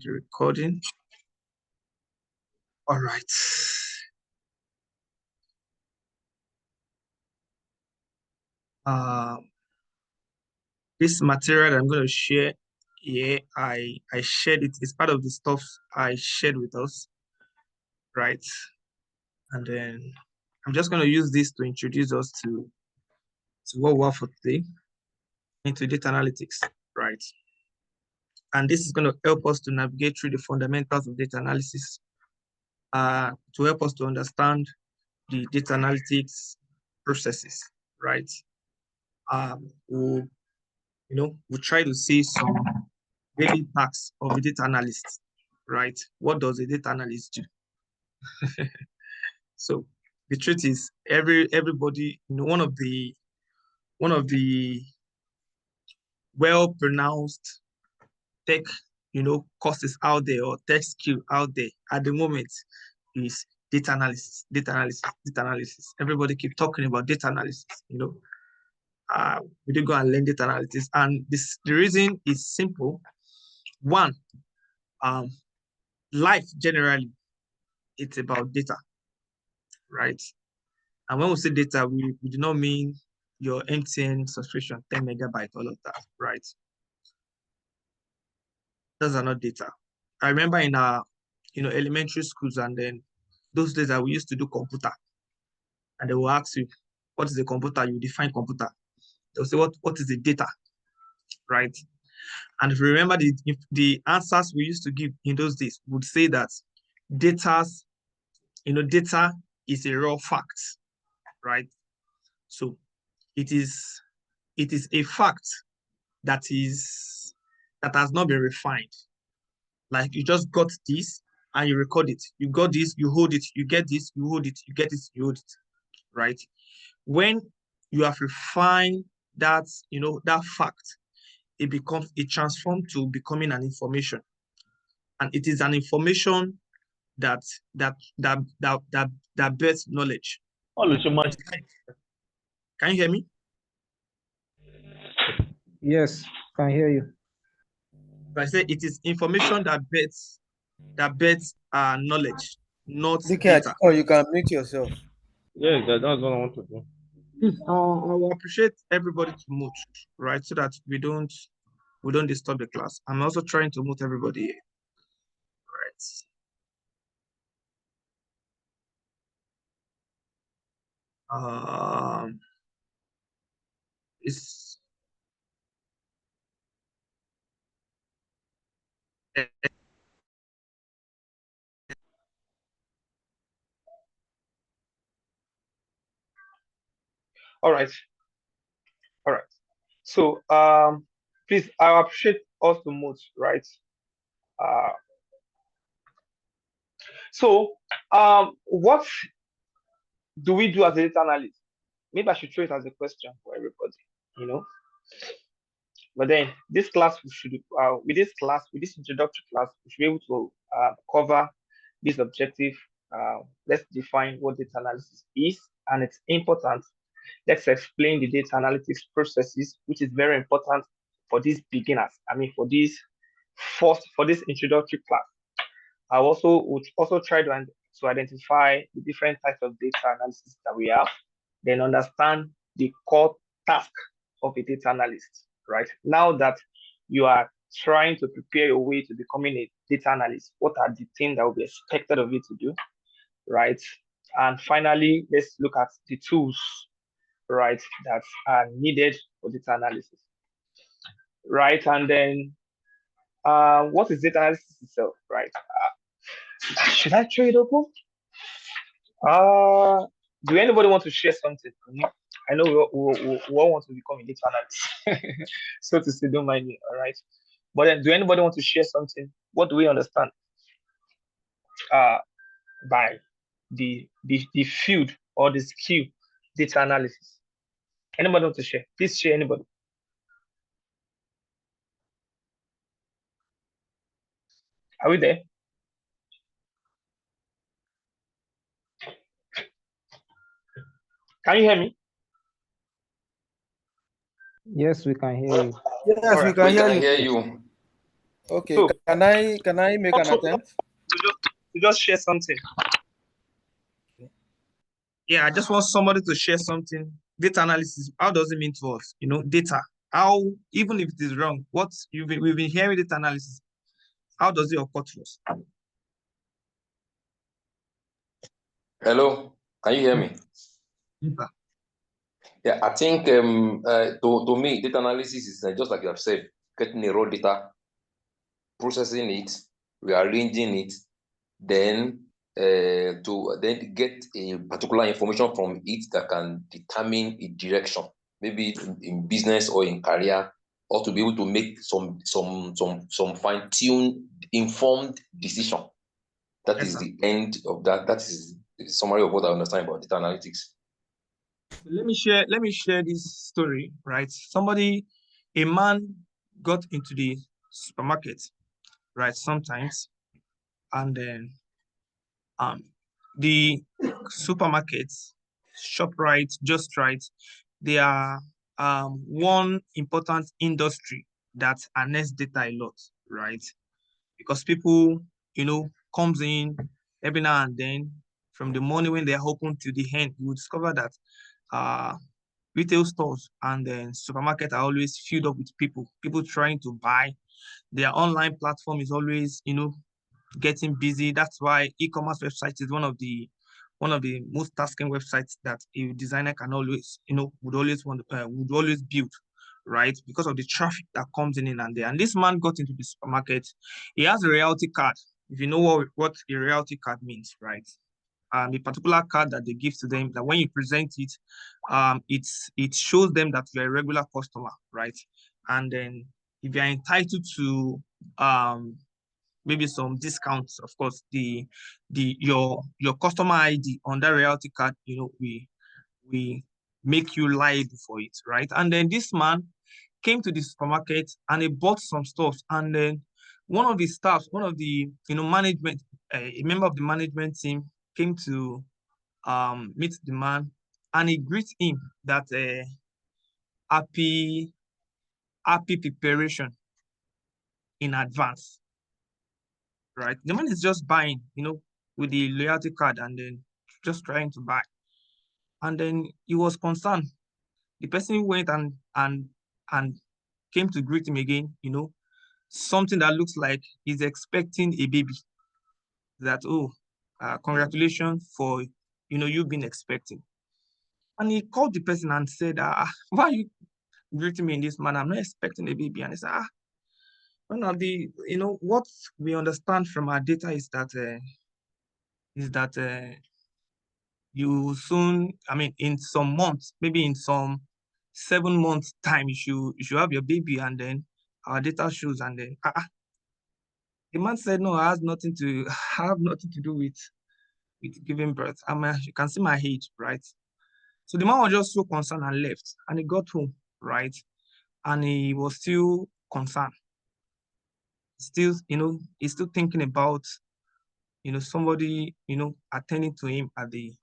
the recording. All right. This material that I'm going to share here, I shared it. It's part of the stuff I shared with us, right? And then I'm just going to use this to introduce us to what we have for today, into data analytics, right? And this is going to help us to navigate through the fundamentals of data analysis, to help us to understand the data analytics processes, right? We'll try to see some daily tasks of a data analyst, right? What does a data analyst do? So the truth is, everybody, one of the well-pronounced tech, courses out there, or tech skill out there at the moment is data analysis, data analysis, data analysis. Everybody keep talking about data analysis, we do go and learn data analysis. And the reason is simple. One, life generally, it's about data, right? And when we say data, we do not mean your MTN subscription, 10 megabyte, all of that, right? Those are not data. I remember in our, elementary schools, and then those days that we used to do computer, and they will ask you, what is a computer? You define computer. They'll say, what is the data, right? And if you remember the answers we used to give in those days, would say that data is a raw fact, right? So it is a fact that has not been refined. Like, you just got this and you record it. You got this, you hold it. You get this, you hold it. You get this, you hold it, right? When you have refined that, that fact, it transforms to becoming an information. And it is an information that bears knowledge. Can you hear me? Yes, can hear you. I said it is information that bears knowledge, not data. Or you can mute yourself. Yeah, that's what I want to do. I will appreciate everybody to mute, right, so that we don't disturb the class. I'm also trying to mute everybody here. Right. It's All right. So, please, I appreciate us to mute, right? So, what do we do as a data analyst? Maybe I should throw it as a question for everybody, But then this class, with this introductory class, we should be able to cover this objective. Let's define what data analysis is and its importance. Let's explain the data analytics processes, which is very important for these beginners. For this introductory class. I would also try to identify the different types of data analysis that we have, then understand the core task of a data analyst, right? Now that you are trying to prepare your way to becoming a data analyst, what are the things that will be expected of you to do, right? And finally, let's look at the tools, right, that are needed for data analysis, right? And then what is data analysis itself, right? Should I throw it open? Do anybody want to share something? I know we all want to become a data analyst, so to say, don't mind me, all right? But then, do anybody want to share something? What do we understand by the field or the skill data analysis? Anybody want to share? Please share, anybody. Are we there? Can you hear me? Yes, we can hear you. Yes, we can hear you. Okay, So can I make an also attempt? to just share something. Yeah, I just want somebody to share something. Data analysis, how does it mean to us? Data. How, even if it is wrong, we've been hearing data analysis. How does it occur to us? Hello, can you hear me? Data. Yeah, I think to me, data analysis is just like you have said, getting a raw data, processing it, rearranging it, then to then get a particular information from it that can determine a direction, maybe in business or in career, or to be able to make some fine-tuned, informed decision. That Yes, is sir. the end of that. That is the summary of what I understand about data analytics. Let me share this story, right? A man got into the supermarket, right, sometimes, and then the supermarkets, ShopRite, Just Right, they are one important industry that harness data a lot, right? Because people, comes in every now and then, from the morning when they're open to the end, you will discover that retail stores and then supermarket are always filled up with people trying to buy. Their online platform is always, getting busy. That's why e-commerce website is one of the most tasking websites that a designer can always, would always build, right? Because of the traffic that comes in and there. And this man got into the supermarket. He has a reality card. If you know what a reality card means, right? A particular card that they give to them, that when you present it, it shows them that you're a regular customer, right? And then if you're entitled to maybe some discounts, of course, your customer ID on that reality card, we make you liable for it, right? And then this man came to the supermarket and he bought some stuff, and then one of the staff, one of the management, a member of the management team came to meet the man, and he greets him that happy preparation in advance, right? The man is just buying, with the loyalty card, and then just trying to buy. And then he was concerned. The person went and came to greet him again, something that looks like he's expecting a baby. That, oh, congratulations for, you've been expecting. And he called the person and said, why are you greeting me in this manner? I'm not expecting a baby. And he said, one of the, what we understand from our data is that you soon, I mean, in some months, maybe in some 7 months time, you should have your baby. And then our data shows, and then the man said, no, I have nothing to do with giving birth. You can see my age, right? So the man was just so concerned and left, and he got home, right? And he was still concerned. Still, he's still thinking about, somebody, attending to him at the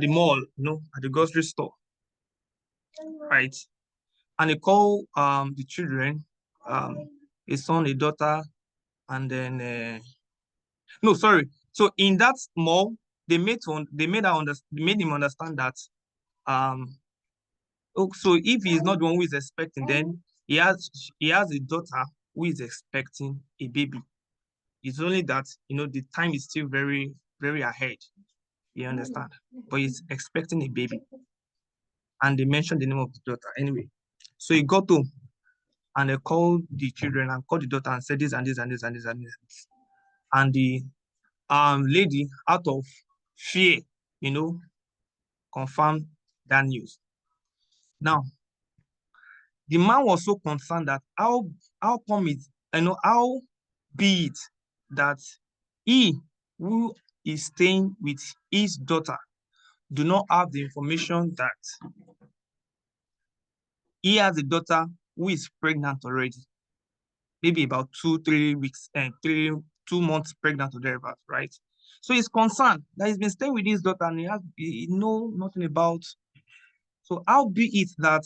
mall, at the grocery store, right? And he called the children, a son, a daughter, and then no, sorry. So in that mall, they made him understand that so if he is not the one who is expecting, then he has a daughter who is expecting a baby. It's only that the time is still very, very ahead. You understand? But he's expecting a baby. And they mentioned the name of the daughter. Anyway, so he got home and they called the children and called the daughter and said this and this and this and this and this. And the lady, out of fear, confirmed that news. Now, the man was so concerned that how come it, how be it that he who is staying with his daughter do not have the information that he has a daughter who is pregnant already, maybe about 2-3 weeks and 2 months pregnant or thereabouts, right? So he's concerned that he's been staying with his daughter and he know nothing about. So how be it that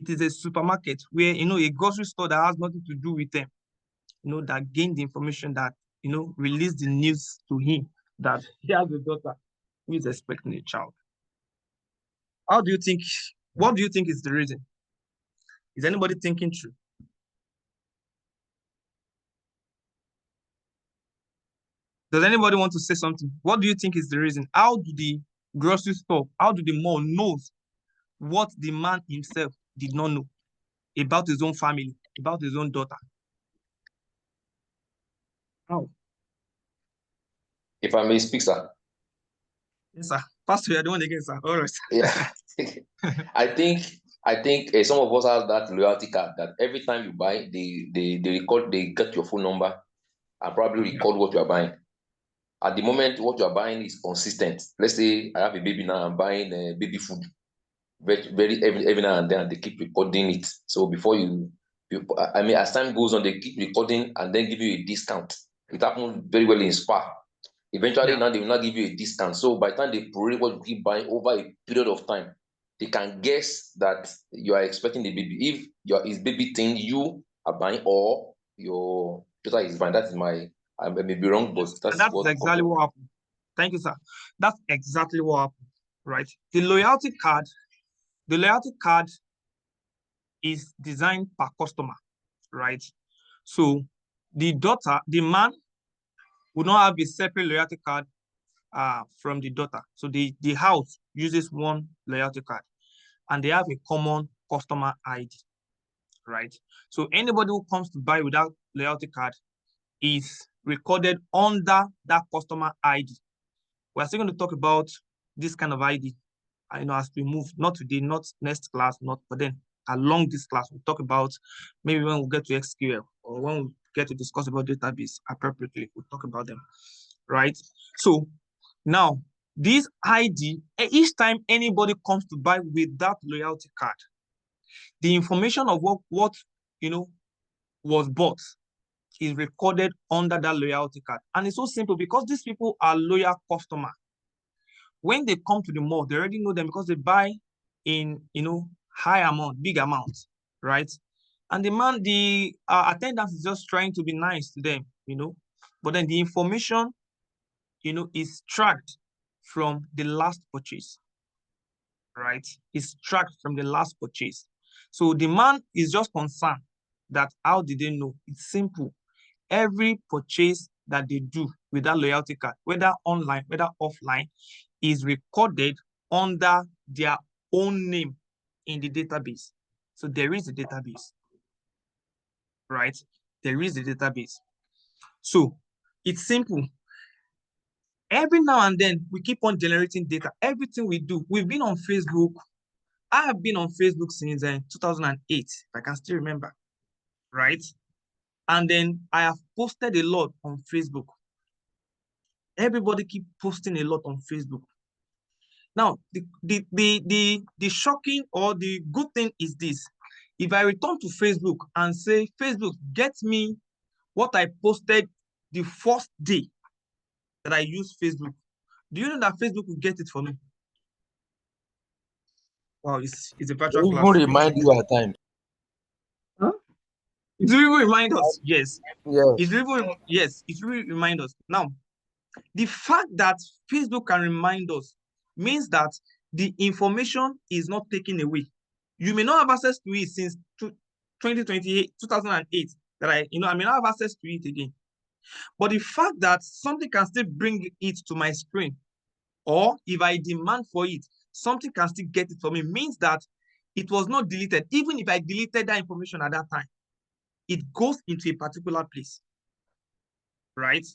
it is a supermarket where, a grocery store that has nothing to do with them, that gained the information that, released the news to him that he has a daughter who is expecting a child. What do you think is the reason? Is anybody thinking true? Does anybody want to say something? What do you think is the reason? How do the grocery store, how do the mall knows what the man himself did not know about his own family, about his own daughter? How? If I may speak, sir. Yes, sir. Pastor, you're the one again, sir. All right. Yeah. I think some of us have that loyalty card that every time you buy, they record, they get your phone number and probably record what you are buying. At the moment, what you are buying is consistent. Let's say I have a baby now, I'm buying baby food very every now and then, and they keep recording it. So before I mean, as time goes on, they keep recording and then give you a discount. It happened very well in Spa. Eventually, now they will not give you a discount. So by the time they prorate what you keep buying over a period of time, they can guess that you are expecting the baby. If is baby thing you are buying or your daughter is buying, that is I may be wrong, but that's exactly what happened. Thank you, sir. That's exactly what happened, right? The loyalty card is designed per customer, right? So the man would not have a separate loyalty card from the daughter. So the house uses one loyalty card and they have a common customer ID, right? So anybody who comes to buy without loyalty card is recorded under that customer ID. We're still going to talk about this kind of ID, as we move, not today, not next class, but then along this class, we'll talk about maybe when we get to SQL or when we get to discuss about database appropriately, we'll talk about them, right? So now, this ID, each time anybody comes to buy with that loyalty card, the information of what was bought is recorded under that loyalty card. And it's so simple because these people are loyal customers. When they come to the mall, they already know them because they buy in, high amount, big amounts, right? And the attendant is just trying to be nice to them, but then the information, is tracked from the last purchase, right? It's tracked from the last purchase. So the man is just concerned that how did they know? It's simple. Every purchase that they do with that loyalty card, whether online, whether offline, is recorded under their own name in the database. So there is a database, right? There is a database. So it's simple. Every now and then, we keep on generating data. Everything we do, we've been on Facebook. I have been on Facebook since 2008, if I can still remember, right? And then I have posted a lot on Facebook. Everybody keep posting a lot on Facebook. Now, the shocking or the good thing is this. If I return to Facebook and say, Facebook, get me what I posted the first day that I use Facebook, do you know that Facebook will get it for me? Wow, it's a virtual class. Even remind you at times. Huh? It will remind us, yes. Yes. It will remind us. Now, the fact that Facebook can remind us means that the information is not taken away. You may not have access to it since 2008 that I may not have access to it again. But the fact that something can still bring it to my screen, or if I demand for it, something can still get it for me, means that it was not deleted. Even if I deleted that information at that time, it goes into a particular place, right?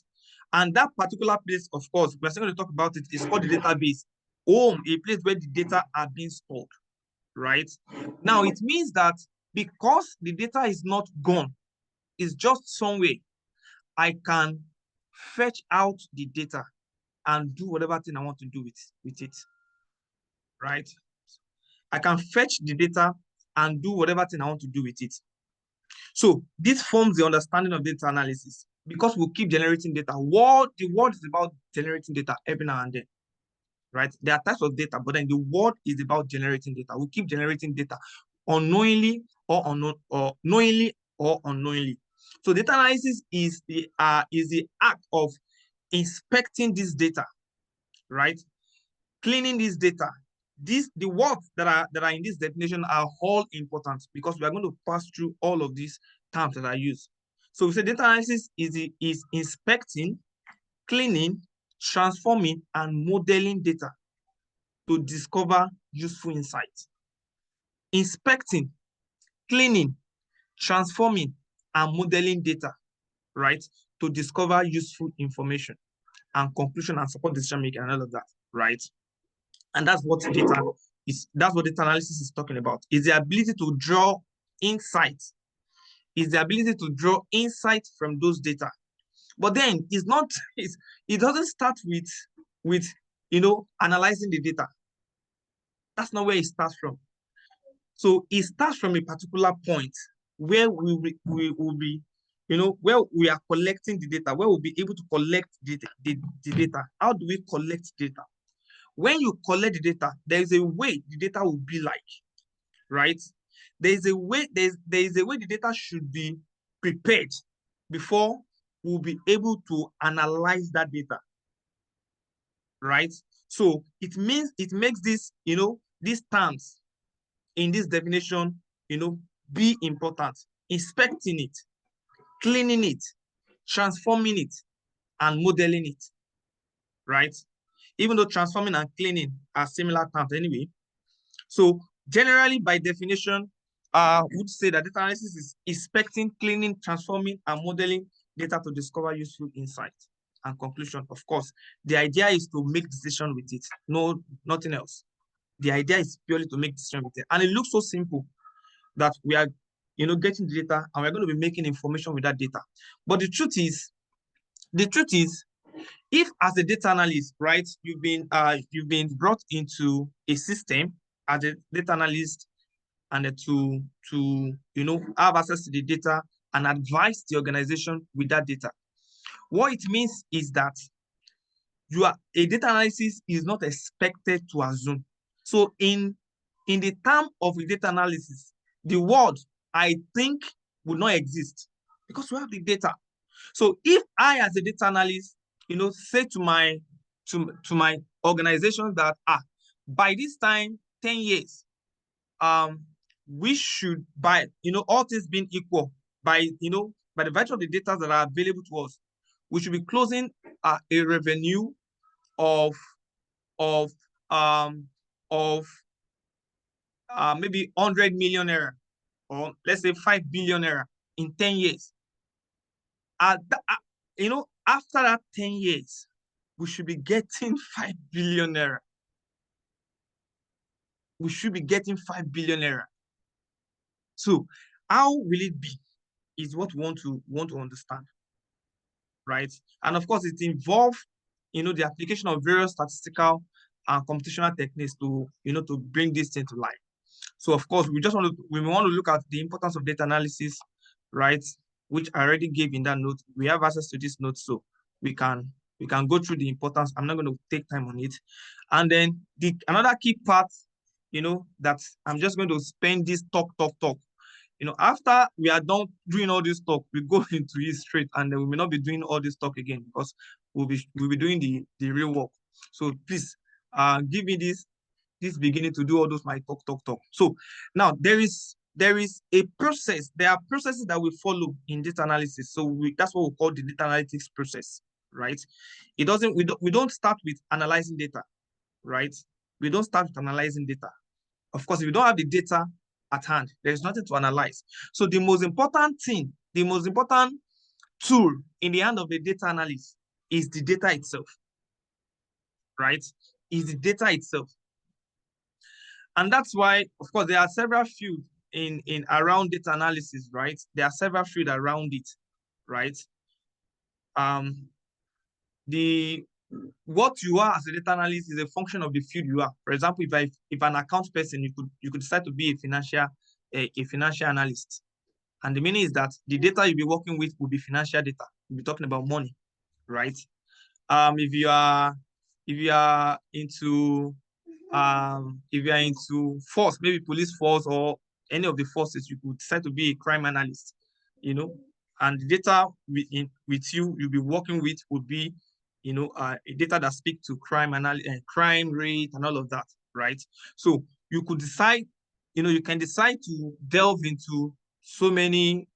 And that particular place, of course, we're still going to talk about it, is called the database. Home, a place where the data are being stored, right? Now, it means that because the data is not gone, it's just somewhere, I can fetch out the data and do whatever thing I want to do with it, right? I can fetch the data and do whatever thing I want to do with it. So this forms the understanding of data analysis because we'll keep generating data. The world is about generating data every now and then, right? There are types of data, but then the world is about generating data. We'll keep generating data. unknowingly or knowingly or unknowingly. So data analysis is the act of inspecting this data, right? Cleaning this data. The words that are in this definition are all important because we are going to pass through all of these terms that are used. So we say data analysis is inspecting, cleaning, transforming, and modeling data to discover useful insights. Inspecting, cleaning, transforming, and modeling data, right, to discover useful information and conclusion and support decision making and all of that, right? And that's what data analysis is talking about. Is the ability to draw insights. Is the ability to draw insight from those data. But then it doesn't start with analyzing the data. That's not where it starts from. So it starts from a particular point where we will be, where we are collecting the data, where we'll be able to collect the data. How do we collect data? When you collect the data, there is a way the data will be like, right? There is a way the data should be prepared before we'll be able to analyze that data, right? So it makes this, these terms in this definition, be important. Inspecting it, cleaning it, transforming it, and modeling it, right? Even though transforming and cleaning are similar terms anyway. So generally, by definition, would say that data analysis is inspecting, cleaning, transforming, and modeling data to discover useful insight and conclusion. Of course, the idea is to make decision with it. No, nothing else. The idea is purely to make decision with it. And it looks so simple that we are, getting the data and we're going to be making information with that data. But the truth is, if as a data analyst, right, you've been brought into a system as a data analyst and to have access to the data and advise the organization with that data. What it means is that a data analysis is not expected to assume. So in the term of a data analysis, the word I think would not exist because we have the data. So if I, as a data analyst, say to my organization that by this time, 10 years, we should, by all things being equal, by the virtue of the data that are available to us, we should be closing a revenue of maybe 100 million naira, or let's say 5 billion naira in 10 years. After that 10 years, we should be getting 5 billion naira. We should be getting 5 billion naira. So how will it be is what we want to understand, right? And of course, it involves, the application of various statistical and computational techniques to bring this thing to life. So of course, we want to look at the importance of data analysis, right? Which I already gave in that note. We have access to this note, so we can go through the importance. I'm not going to take time on it. And then another key part, that I'm just going to spend this talk. After we are done doing all this talk, we go into it straight, and then we may not be doing all this talk again because we'll be doing the real work. So please, give me this beginning to do all those my talk. So now there is a process. There are processes that we follow in data analysis. So that's what we call the data analytics process, right? We don't start with analyzing data, right? We don't start with analyzing data. Of course, if you don't have the data at hand, there is nothing to analyze. So the most important tool in the hand of a data analyst is the data itself, right? Is the data itself. And that's why, of course, there are several fields in around data analysis, right? There are several fields around it, right? What you are as a data analyst is a function of the field you are. For example, if an account person, you could decide to be a financial analyst. And the meaning is that the data you'll be working with will be financial data. We'll be talking about money, right? If you are into force, maybe police force or any of the forces, you could decide to be a crime analyst, and the data with you'll be working with would be, a data that speak to crime rate and all of that, right? So you could decide, you can decide to delve into so many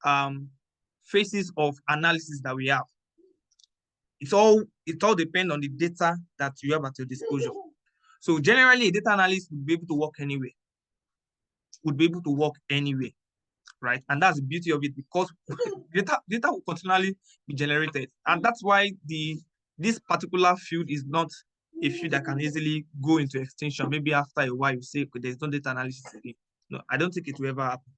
phases of analysis that we have. It all depends on the data that you have at your disposal. So generally, a data analyst would be able to work anywhere. Right? And that's the beauty of it, because data will continually be generated. And that's why this particular field is not a field that can easily go into extinction. Maybe after a while you say, okay, there's no data analysis again. No, I don't think it will ever happen,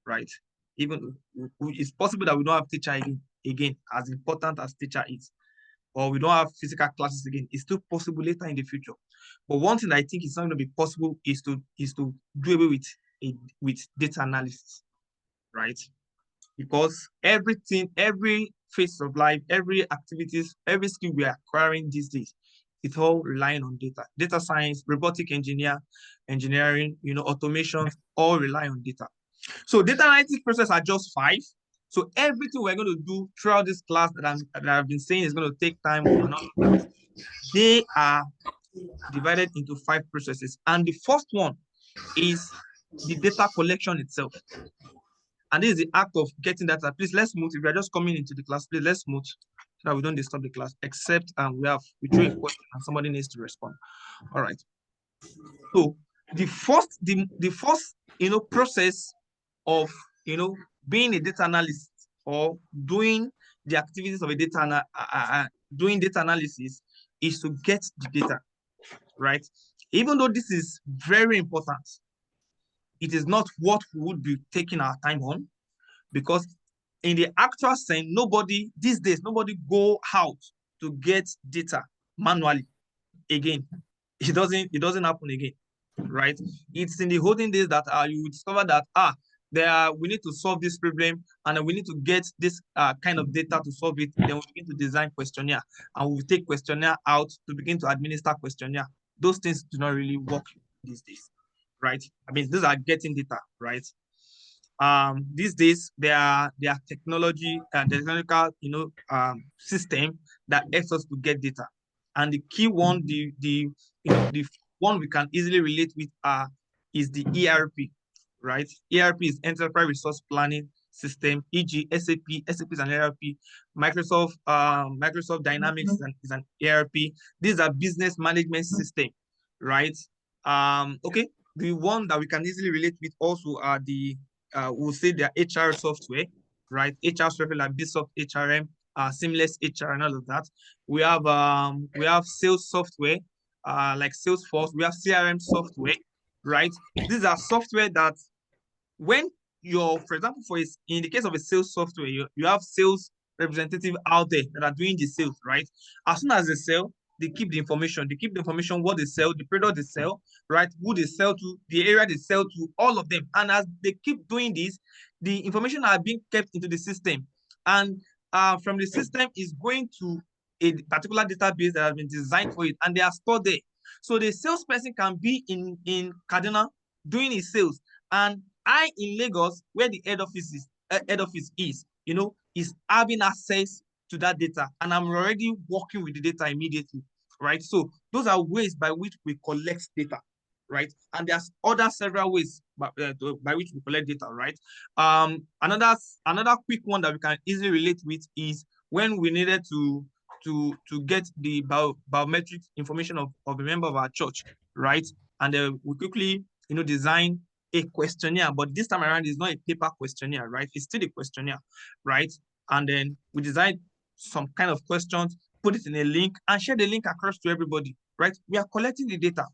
right? Even it's possible that we don't have teacher again, as important as teacher is, or we don't have physical classes again. It's still possible later in the future. But one thing I think is not going to be possible is to do away with data analysis, right? Because everything, every phase of life, every activities, every skill we are acquiring these days, it's all relying on data. Data science, robotic engineering, automation, all rely on data. So data analytics process are just 5. So everything we're going to do throughout this class that I've been saying is going to take time and all of that, they are divided into 5 processes. And the first one is the data collection itself. And this is the act of getting data. Please, let's move. If you are just coming into the class, please, let's move so that we don't disturb the class, except we throw a question and somebody needs to respond. All right. So the first process of, being a data analyst or doing the activities of a doing data analysis is to get the data, right? Even though this is very important, it is not what we would be taking our time on, because in the actual sense, these days, nobody go out to get data manually again. It doesn't happen again, right? It's in the olden days that you will discover that we need to solve this problem, and we need to get this kind of data to solve it. Then we begin to design questionnaire, and we take questionnaire out to begin to administer questionnaire. Those things do not really work these days, right? I mean, these are getting data, right? These days there are technological system that helps us to get data, and the key one, the one we can easily relate with is the ERP, right? ERP is Enterprise Resource Planning System, e.g. SAP. SAP is an ERP. Microsoft Dynamics is an ERP. These are business management system, right? Okay, the one that we can easily relate with also are we'll say the HR software, right? HR software like Bsoft HRM, Seamless HR, and all of that. We have sales software, like Salesforce. We have CRM software, right? These are software that when for example, in the case of a sales software, you have sales representative out there that are doing the sales, right? As soon as they sell, they keep the information. They keep the information, what they sell, the product they sell, right? Who they sell to, the area they sell to, all of them. And as they keep doing this, the information are being kept into the system. And from the system is going to a particular database that has been designed for it, and they are stored there. So the salesperson can be in Kaduna doing his sales, and I in Lagos, where the head office is, is having access to that data, and I'm already working with the data immediately, right? So those are ways by which we collect data, right? And there's several ways by which we collect data, right? Another quick one that we can easily relate with is when we needed to get the biometric information of a member of our church, right? And we quickly, design a questionnaire, but this time around it's not a paper questionnaire, right? It's still a questionnaire, right? And then we design some kind of questions, put it in a link, and share the link across to everybody, right? We are collecting the data,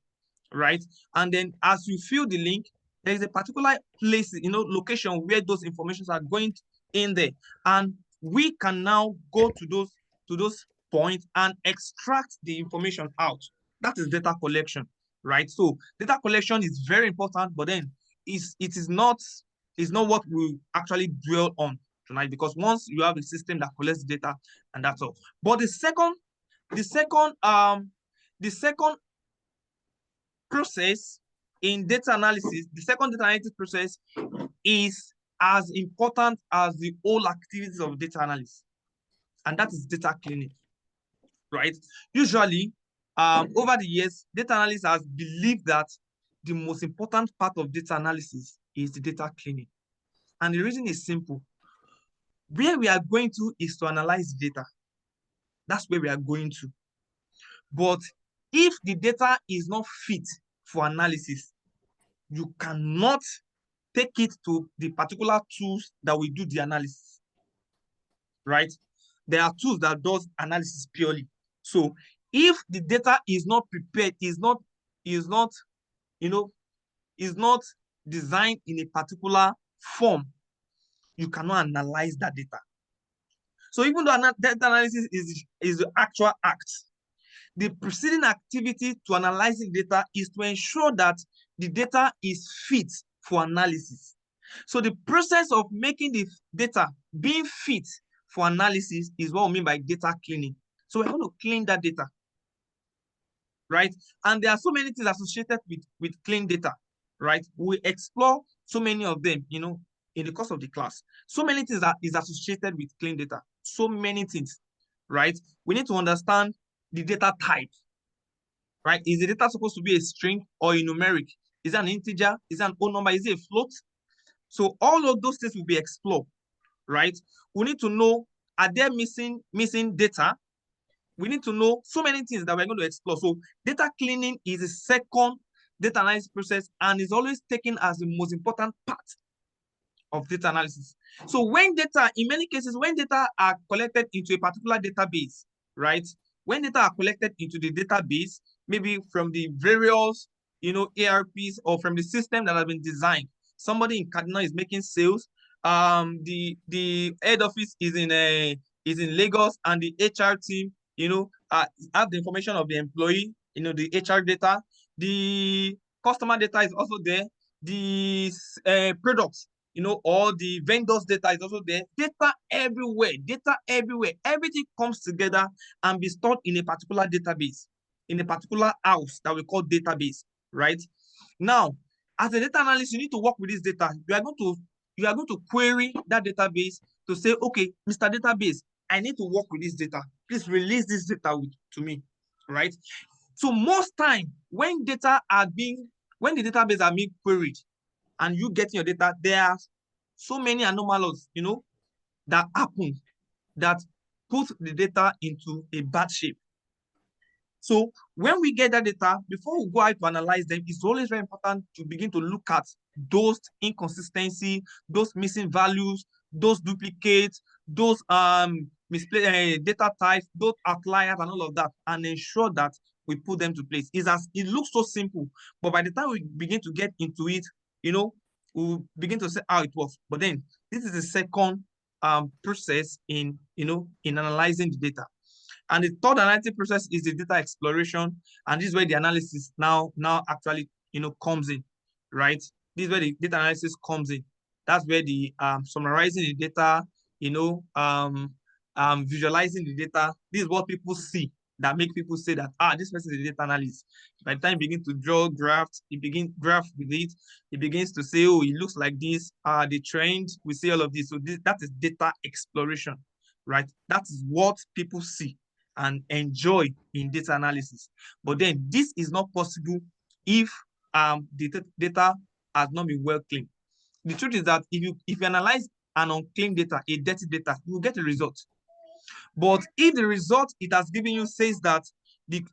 right? And then as you fill the link, there is a particular place, location where those informations are going in there, and we can now go to those points and extract the information out. That is data collection, right? So data collection is very important, but then it is not what we actually dwell on tonight, because once you have a system that collects data, and that's all. But the second process in data analysis, the second data analysis process is as important as the whole activities of data analysis, and that is data cleaning, right? Usually, over the years, data analysts has believed that the most important part of data analysis is the data cleaning. And the reason is simple. Where we are going to is to analyze data. That's where we are going to. But if the data is not fit for analysis, you cannot take it to the particular tools that will do the analysis, right? There are tools that does analysis purely. So if the data is not prepared, is not designed in a particular form, you cannot analyze that data. So even though data analysis is the actual act, the preceding activity to analyzing data is to ensure that the data is fit for analysis. So the process of making the data being fit for analysis is what we mean by data cleaning. So we're going to clean that data, right? And there are so many things associated with clean data, right? We explore so many of them, in the course of the class. So many things that is associated with clean data. So many things, right? We need to understand the data type, right? Is the data supposed to be a string or a numeric? Is it an integer? Is it an whole number? Is it a float? So all of those things will be explored, right? We need to know, are there missing data? We need to know so many things that we're going to explore. So data cleaning is the second data analysis process and is always taken as the most important part of data analysis. So when data, in many cases, when data are collected into a particular database, right? When data are collected into the database, maybe from the various, ARPs or from the system that have been designed. Somebody in Kaduna is making sales. The head office is in Lagos, and the HR team, have the information of the employee, the HR data. The customer data is also there. The products, all the vendors' data is also there. Data everywhere. Everything comes together and be stored in a particular database, in a particular house that we call database, right? Now, as a data analyst, you need to work with this data. You are going to query that database to say, okay, Mr. Database, I need to work with this data. Please release this data to me, right? So most time, when the database are being queried and you get your data, there are so many anomalies, that happen that put the data into a bad shape. So when we get that data, before we go out to analyze them, it's always very important to begin to look at those inconsistencies, those missing values, those duplicates, those misplaced data types, those outliers, and all of that, and ensure that we put them to place. It looks so simple, but by the time we begin to get into it, we'll begin to see how it works. But then this is the second process in analyzing the data. And the third analytic process is the data exploration, and this is where the analysis now actually comes in, right? This is where the data analysis comes in. That's where the summarizing the data, visualizing the data. This is what people see that make people say that this person is a data analyst. By the time you begin to draw graphs, graph with it, it begins to say, oh, it looks like this. The trend, we see all of this. So that is data exploration, right? That is what people see and enjoy in data analysis. But then this is not possible if the data has not been well cleaned. The truth is that if you analyze an unclean data, a dirty data, you will get a result. But if the result it has given you says that the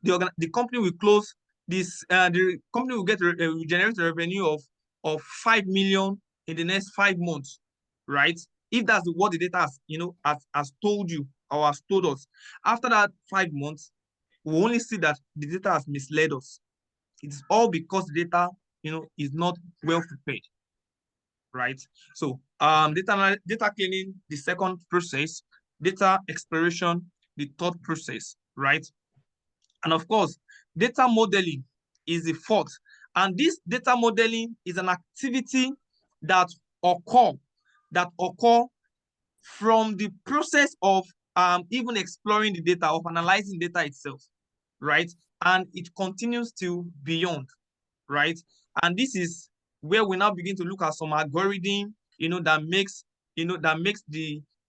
company will close this, the company will generate a revenue of 5 million in the next 5 months, right? If that's what the data has told you or has told us, after that 5 months, we only see that the data has misled us. It's all because the data, is not well prepared, right? So data cleaning, the second process, data exploration, the third process, right? And of course, data modeling is the fourth. And this data modeling is an activity that occur from the process of even exploring the data, of analyzing data itself, right? And it continues to beyond, right? And this is where we now begin to look at some algorithm, that makes,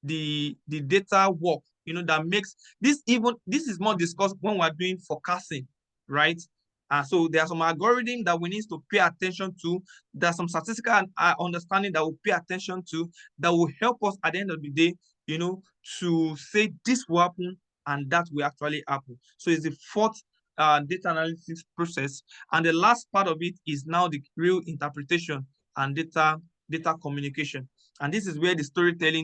the data work, that makes this is more discussed when we're doing forecasting, right? So there are some algorithm that we need to pay attention to. There's some statistical understanding that we'll pay attention to that will help us at the end of the day, to say this will happen and that will actually happen. So it's the fourth data analysis process. And the last part of it is now the real interpretation and data communication. And this is where the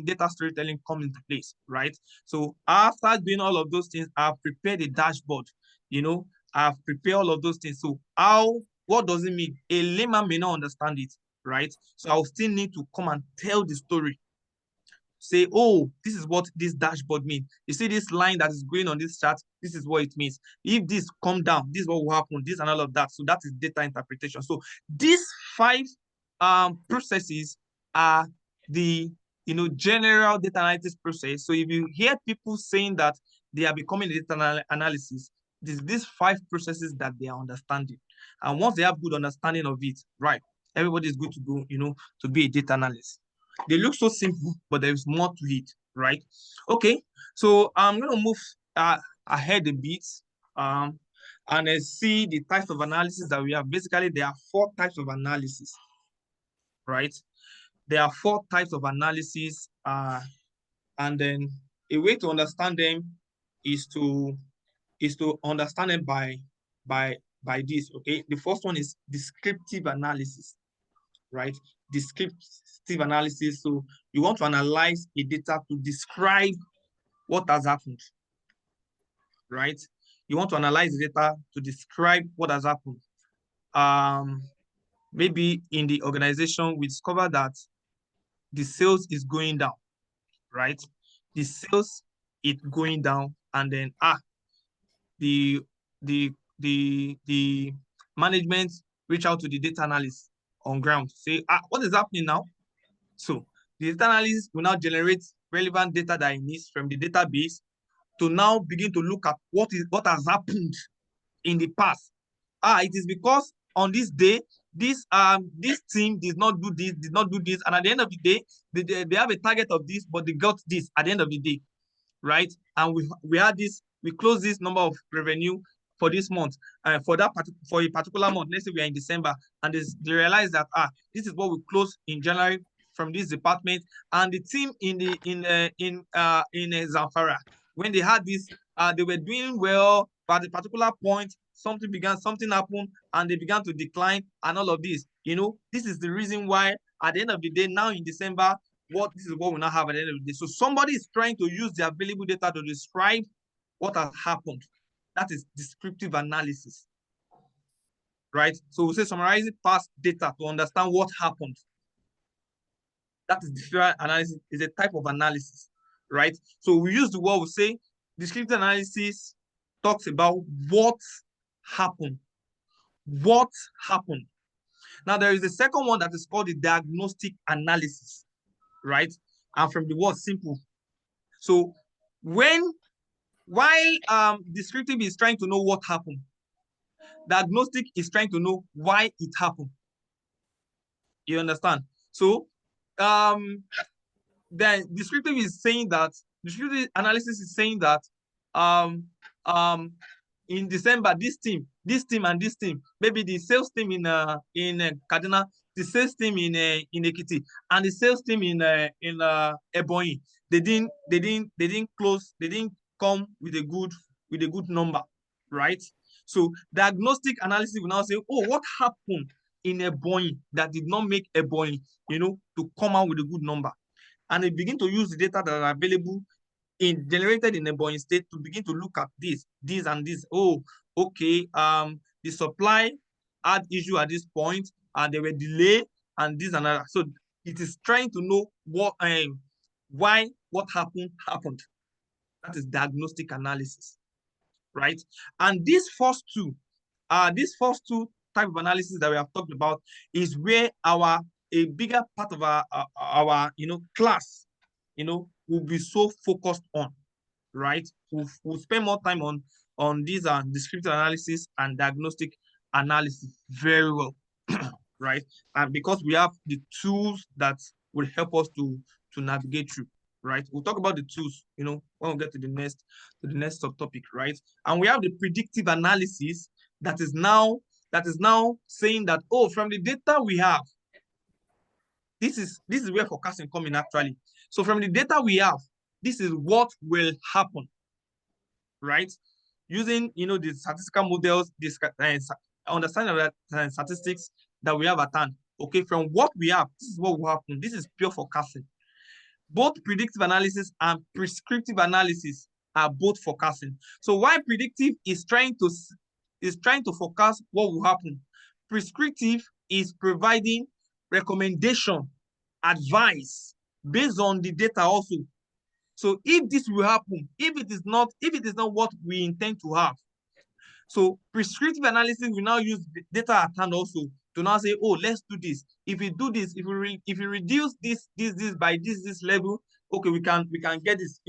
data storytelling comes into place, right? So after doing all of those things, I've prepared a dashboard, I've prepared all of those things. So what does it mean? A layman may not understand it, right? So I'll still need to come and tell the story. Say, oh, this is what this dashboard means. You see this line that is going on this chart, this is what it means. If this come down, this is what will happen, this and all of that. So that is data interpretation. So these 5 processes are the general data analytics process. So if you hear people saying that they are becoming data analysis, these 5 processes that they are understanding. And once they have good understanding of it, right, everybody is good to go, to be a data analyst. They look so simple, but there is more to it, right? Okay, so I'm going to move ahead a bit and see the types of analysis that we have. Basically, there are 4 types of analysis, right? There are 4 types of analysis, and then a way to understand them is to understand them by this, okay? The first one is descriptive analysis, right? Descriptive analysis. So you want to analyze a data to describe what has happened, right? You want to analyze the data to describe what has happened. Maybe in the organization, we discover that the sales is going down, right? The sales is going down, and then the management reach out to the data analyst on ground, say, what is happening now? So the data analyst will now generate relevant data that it needs from the database to now begin to look at what has happened in the past. It is because on this day, this team did not do this, and at the end of the day, they have a target of this, but they got this at the end of the day, right? And we had this, we closed this number of revenue for this month, for a particular month. Let's say we are in December, and they realize that this is what we closed in January from this department. And the team in Zamfara, when they had this, they were doing well, but at a particular point, something happened, and they began to decline, and all of this. This is the reason why at the end of the day, now in December, this is what we now have at the end of the day. So somebody is trying to use the available data to describe what has happened. That is descriptive analysis, right? So we say summarizing past data to understand what happened. That is descriptive analysis, is a type of analysis, right? So we use the word, we say descriptive analysis talks about what happened. What happened? Now there is a second one that is called the diagnostic analysis, right? And from the word simple. So while descriptive is trying to know what happened, diagnostic is trying to know why it happened. You understand? So the descriptive is saying that, descriptive analysis is saying that in December, this team and this team, maybe the sales team in Kaduna, the sales team in Ekiti, and the sales team in Ebonyi, they didn't close, they didn't come with a good number, right? So diagnostic analysis will now say, oh, what happened in Ebonyi that did not make Ebonyi, to come out with a good number? And they begin to use the data that are available generated in Ebonyi State to begin to look at this, and this. Oh, okay. The supply had issue at this point, and they were delayed, and this and that. So it is trying to know why what happened. That is diagnostic analysis, right? And these first two type of analysis that we have talked about is where a bigger part of our class will be so focused on, right? We'll spend more time on these descriptive analysis and diagnostic analysis very well. right? And because we have the tools that will help us to navigate through, right? We'll talk about the tools, when we get to the next subtopic, right? And we have the predictive analysis that is now saying that, oh, from the data we have, this is where forecasting come in actually. So from the data we have, this is what will happen, right? Using the statistical models, this understanding of that statistics that we have at hand. Okay, from what we have, this is what will happen. This is pure forecasting. Both predictive analysis and prescriptive analysis are both forecasting. So while predictive is trying to forecast what will happen, prescriptive is providing recommendation, advice based on the data also. So if this will happen, if it is not what we intend to have, so prescriptive analysis will now use data at hand also to now say, oh, let's do this. If we do this, if we reduce this by this level, okay, we can get this.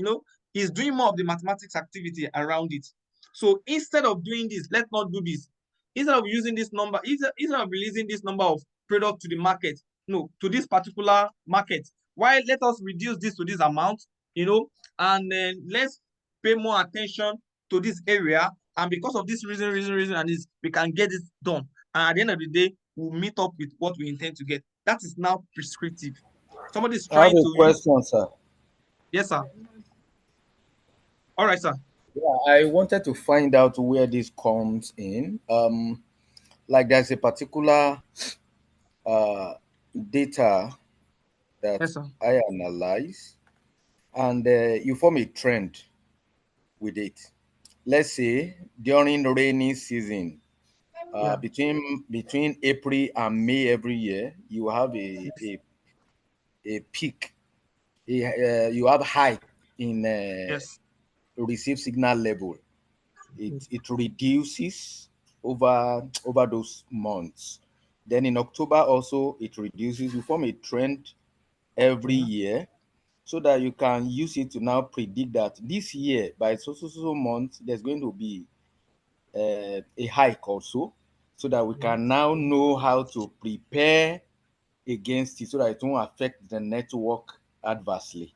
He's doing more of the mathematics activity around it. So instead of doing this, let's not do this. Instead of using this number, instead of releasing this number of product to the market, no, to this particular market, why let us reduce this to this amount, and then let's pay more attention to this area. And because of this reason, and this, we can get it done. And at the end of the day, we'll meet up with what we intend to get. That is now prescriptive. Somebody is I have trying a to question, sir. Yes, sir. All right, sir. Yeah, I wanted to find out where this comes in. Like there's a particular data that Yes, sir. I analyze, and you form a trend with it. Let's say during rainy season, Yeah. between April and May every year, you have Yes. a peak. You have high in Yes. receive signal level. It reduces over those months. Then in October also it reduces. You form a trend every Yeah. year so that you can use it to now predict that this year by so month there's going to be a hike also, so that we Yeah. can now know how to prepare against it so that it won't affect the network adversely.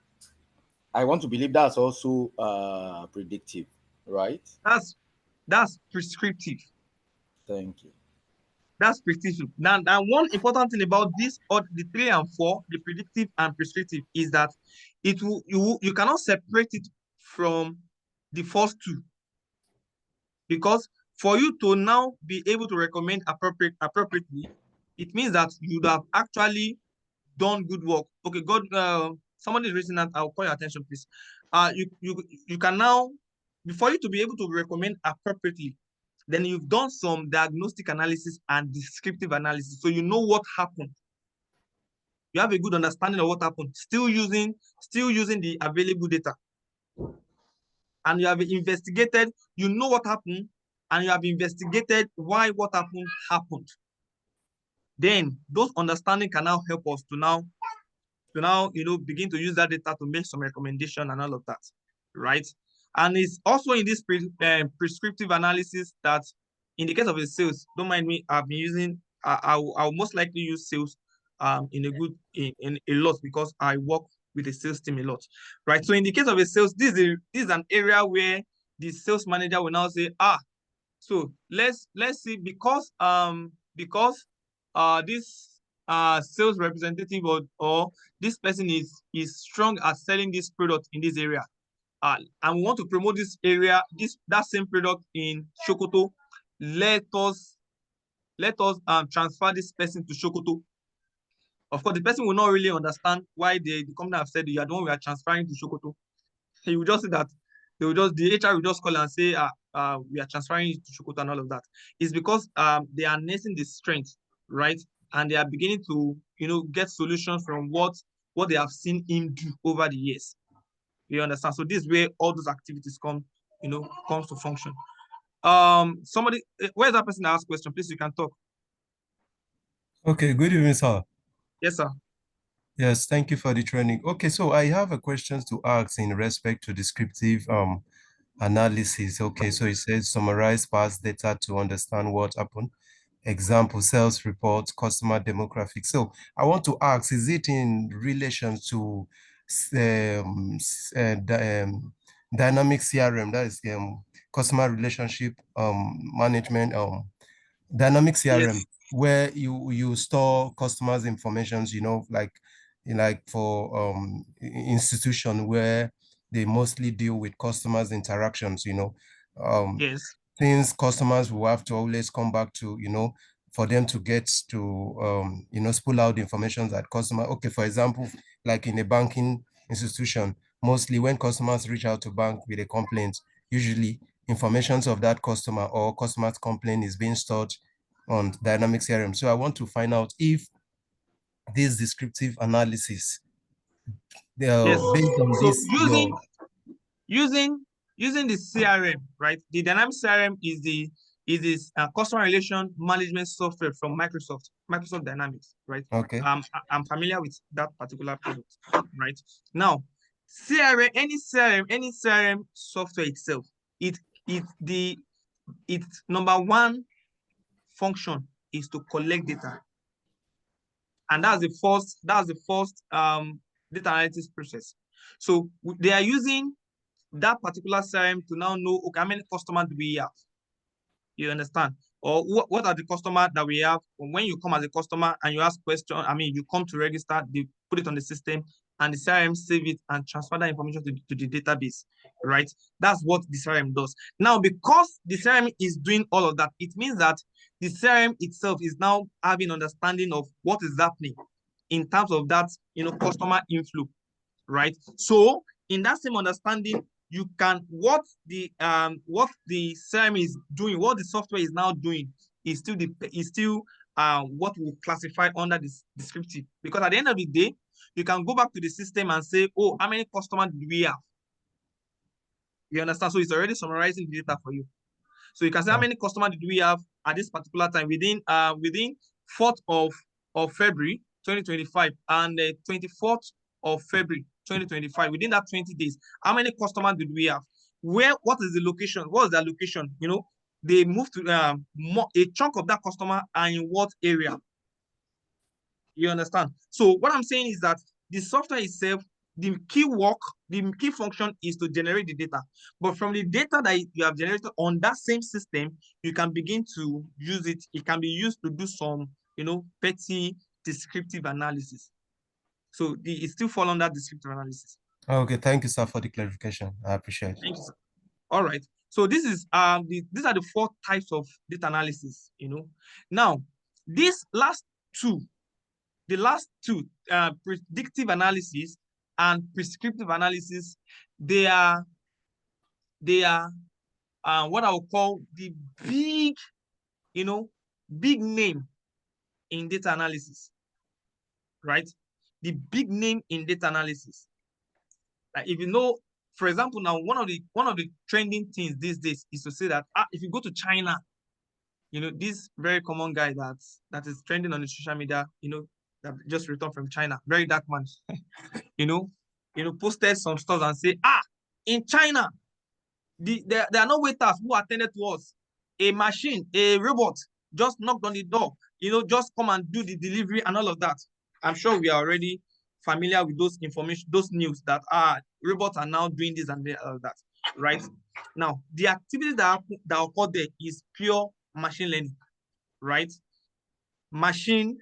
I want to believe that's also predictive, right? That's prescriptive. Thank you. That's prescriptive. Now, one important thing about this, or the 3 and 4, the predictive and prescriptive, is that you cannot separate it from the first two, because for you to now be able to recommend appropriately, it means that you would have actually done good work. Okay, God, somebody is raising that. I'll call your attention, please. You can now, before you to be able to recommend appropriately, then you've done some diagnostic analysis and descriptive analysis, so you know what happened. You have a good understanding of what happened, still using the available data, and you have investigated. You know what happened, and you have investigated why what happened. Then those understanding can now help us to now begin to use that data to make some recommendation and all of that, right? And it's also in this prescriptive analysis that, in the case of a sales, don't mind me, I've been using, I'll most likely use sales in a lot, because I work with a sales team a lot, right? So in the case of a sales, this is an area where the sales manager will now say, so let's see, because this sales representative or this person is strong at selling this product in this area, and we want to promote this area, that same product in Sokoto. Let us transfer this person to Sokoto. Of course, the person will not really understand why the company have said, you are the one we are transferring to Sokoto. He will just say that the HR will just call and say, we are transferring it to Sokoto and all of that. It's because they are nursing the strength, right? And they are beginning to get solutions from what they have seen him do over the years. You understand? So this is where all those activities comes to function. Somebody, where's that person that asked question? Please, you can talk. Okay, good evening, sir. Yes, sir. Yes, thank you for the training. Okay, so I have a question to ask in respect to descriptive analysis. Okay, so it says summarize past data to understand what happened. example, sales reports, customer demographics. So I want to ask, is it in relation to dynamic CRM, that is customer relationship management, dynamic CRM, Yes. where you store customers' informations, like for institution where they mostly deal with customers' interactions, Yes. things customers will have to always come back to, for them to get to, spool out the information that customer, okay, for example, like in a banking institution, mostly when customers reach out to bank with a complaint, usually information of that customer or customer's complaint is being stored on dynamic CRM. So I want to find out if this descriptive analysis, Yes. based on So this, using the CRM, right? The dynamic CRM is this customer relation management software from Microsoft Dynamics, right? okay, I'm familiar with that particular product, right? Now, any CRM software itself, its number one function is to collect data, and that's the first data analytics process. So they are using that particular CRM to now know, okay, how many customers do we have? You understand? Or what are the customers that we have? When you come as a customer and you ask question, you come to register, they put it on the system, and the CRM save it and transfer that information to the database, right? That's what the CRM does. Now, because the CRM is doing all of that, it means that the CRM itself is now having understanding of what is happening in terms of that, customer inflow, right? So in that same understanding, you can what the CRM is doing, what the software is now doing is still what we classify under this descriptive. Because at the end of the day, you can go back to the system and say, oh, how many customers do we have? You understand? So it's already summarizing the data for you. So you can say how many customers did we have at this particular time within 4th of February 2025 and 24th of February 2025. Within that 20 days, how many customers did we have? What is the location? What is their location? They moved to a chunk of that customer and in what area? You understand? So what I'm saying is that the software itself, the key function is to generate the data. But from the data that you have generated on that same system, you can begin to use it. It can be used to do some, petty descriptive analysis. So it still falls under descriptive analysis. okay, thank you, sir, for the clarification. I appreciate it. Thank you, sir. All right. So these are the 4 types of data analysis. Now these last two. The last two, predictive analysis and prescriptive analysis, they are what I would call the big name in data analysis, right? The big name in data analysis. Like if for example, now one of the trending things these days is to say that if you go to China, this very common guy that is trending on the social media, that just returned from China, very dark man, posted some stuff and say, in China, there are no waiters who attended to us. A machine, a robot just knocked on the door, just come and do the delivery and all of that. I'm sure we are already familiar with those information, those news that robots are now doing this and all that, right? Now, the activity that occur there is pure machine learning, right? Machine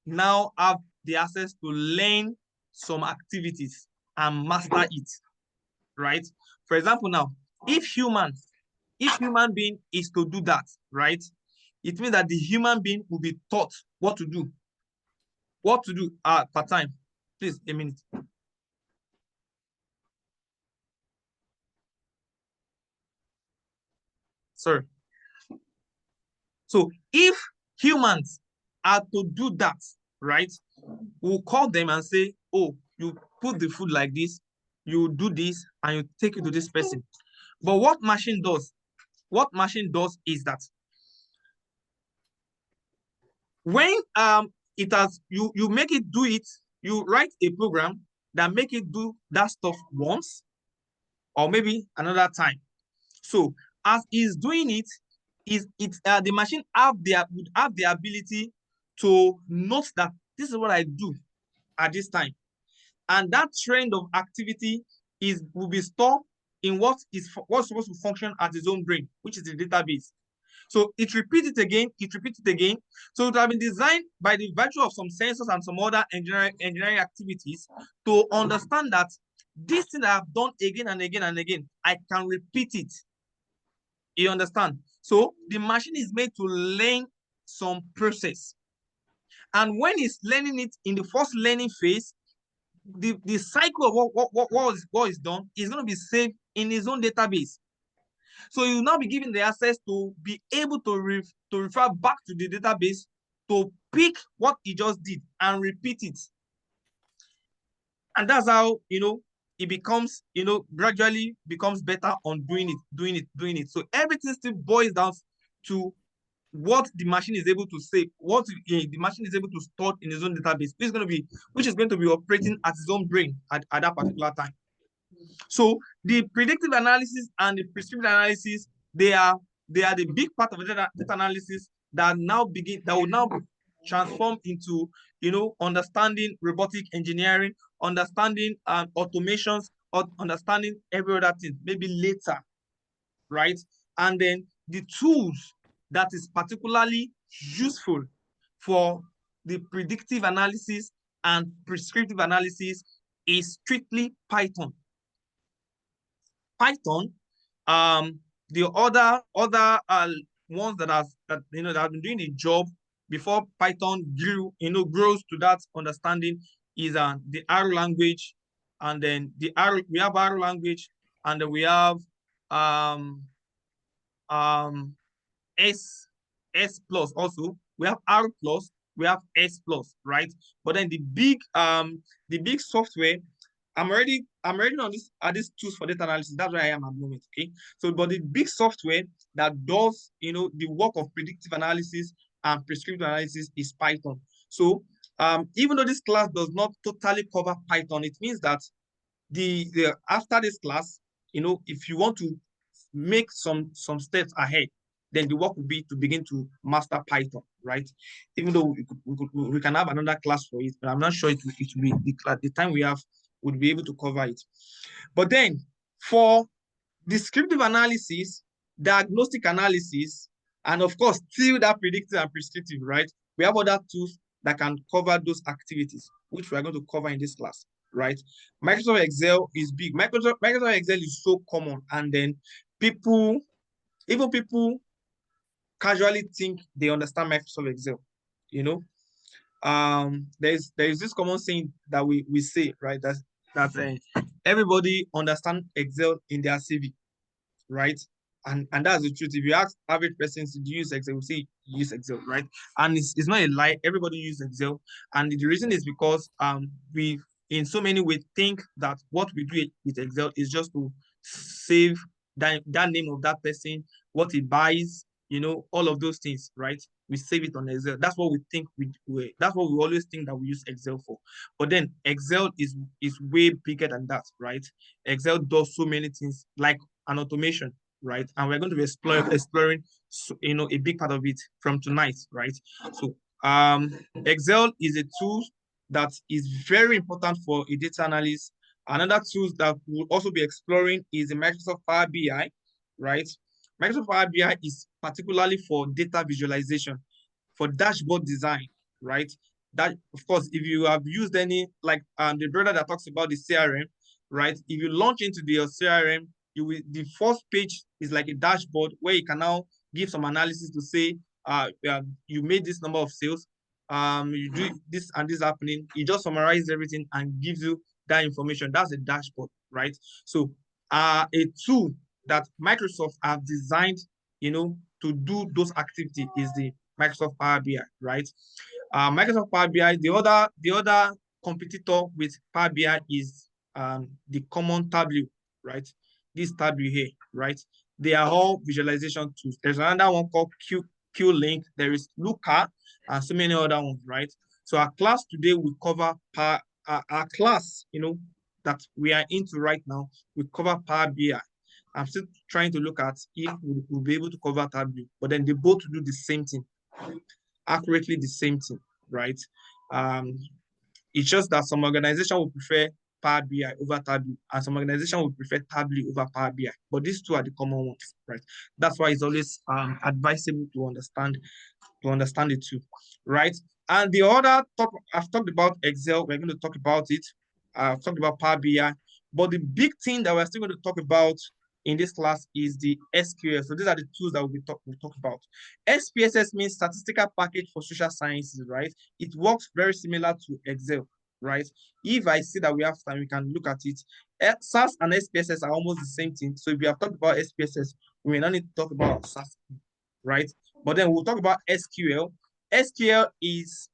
now have the access to learn some activities and master it, right? For example, now, if human being is to do that, right? It means that the human being will be taught what to do. Per time. Please, a minute. Sorry. So if humans are to do that, right, we'll call them and say, oh, you put the food like this, you do this, and you take it to this person. But what machine does is that when you make it do it, you write a program that make it do that stuff once or maybe another time. So as he's doing it, is the machine would have the ability to note that this is what I do at this time, and that trend of activity will be stored in what's supposed to function as its own brain, which is the database. So it repeats it again, So it has been designed by the virtue of some sensors and some other engineering activities to understand that this thing that I've done again and again and again, I can repeat it. You understand? So the machine is made to learn some process. And when it's learning it in the first learning phase, the cycle of what is done is going to be saved in his own database. So you will now be given the access to be able to refer back to the database to pick what he just did and repeat it. And that's how, it becomes, gradually becomes better on doing it. So everything still boils down to what the machine is able to say, what the machine is able to store in its own database, which is going to be operating at its own brain at that particular time. So the predictive analysis and the prescriptive analysis, they are the big part of the data analysis that will now transform into, understanding robotic engineering, understanding automations, or understanding every other thing, maybe later, right? And then the tools that is particularly useful for the predictive analysis and prescriptive analysis is strictly Python. Python, the other ones that have been doing the job before Python grows to that understanding is the R language, and then we have R language, and then we have S plus also. We have R plus, we have S plus, right? But then the big software, I'm already on these tools for data analysis. That's where I am at the moment. Okay. So, but the big software that does the work of predictive analysis and prescriptive analysis is Python. So, even though this class does not totally cover Python, it means that the after this class, if you want to make some steps ahead, then the work will be to begin to master Python, right? Even though we can have another class for it, but I'm not sure it will be the time we have would be able to cover it. But then for descriptive analysis, diagnostic analysis, and of course, still that predictive and prescriptive, right? We have other tools that can cover those activities, which we are going to cover in this class, right? Microsoft Excel is big. Microsoft Excel is so common, and then people casually think they understand Microsoft Excel, there's this common saying that we say, right? That everybody understand Excel in their CV, right? And that's the truth. If you ask average persons, do you use Excel? We say use Excel, right? And it's not a lie. Everybody uses Excel, and the reason is because we in so many ways think that what we do with Excel is just to save that name of that person, what he buys, all of those things, right? We save it on Excel. That's what we think that's what we always think that we use Excel for. But then Excel is way bigger than that, right? Excel does so many things like an automation, right? And we're going to be exploring a big part of it from tonight, right? So Excel is a tool that is very important for a data analyst. Another tool that we'll also be exploring is the Microsoft Power BI, right? Microsoft Power BI is particularly for data visualization, for dashboard design, right? That, of course, if you have used any, like the brother that talks about the CRM, right? If you launch into the CRM, the first page is like a dashboard where you can now give some analysis to say, you made this number of sales, you do this and this happening. You just summarize everything and gives you that information. That's a dashboard, right? So a tool that Microsoft have designed, to do those activities is the Microsoft Power BI, right? Microsoft Power BI, the other competitor with Power BI is the common Tableau, right? This Tableau here, right? They are all visualization tools. There's another one called Q-Link. There is Looker and so many other ones, right? So our class today will cover our class, that we are into right now. We cover Power BI. I'm still trying to look at if we'll be able to cover Tableau, but then they both do the same thing, accurately the same thing, right? It's just that some organization will prefer Power BI over Tableau, and some organization will prefer Tableau over Power BI. But these two are the common ones, right? That's why it's always advisable to understand the two, right? And the other I've talked about Excel. We're going to talk about it. I've talked about Power BI, but the big thing that we're still going to talk about in this class is the SQL. So these are the tools that we'll talk about. SPSS means Statistical Package for Social Sciences, right? It works very similar to Excel, right? If I see that we have time, we can look at it. SAS and SPSS are almost the same thing. So if we have talked about SPSS, we may not need to talk about SAS, right? But then we'll talk about SQL. SQL is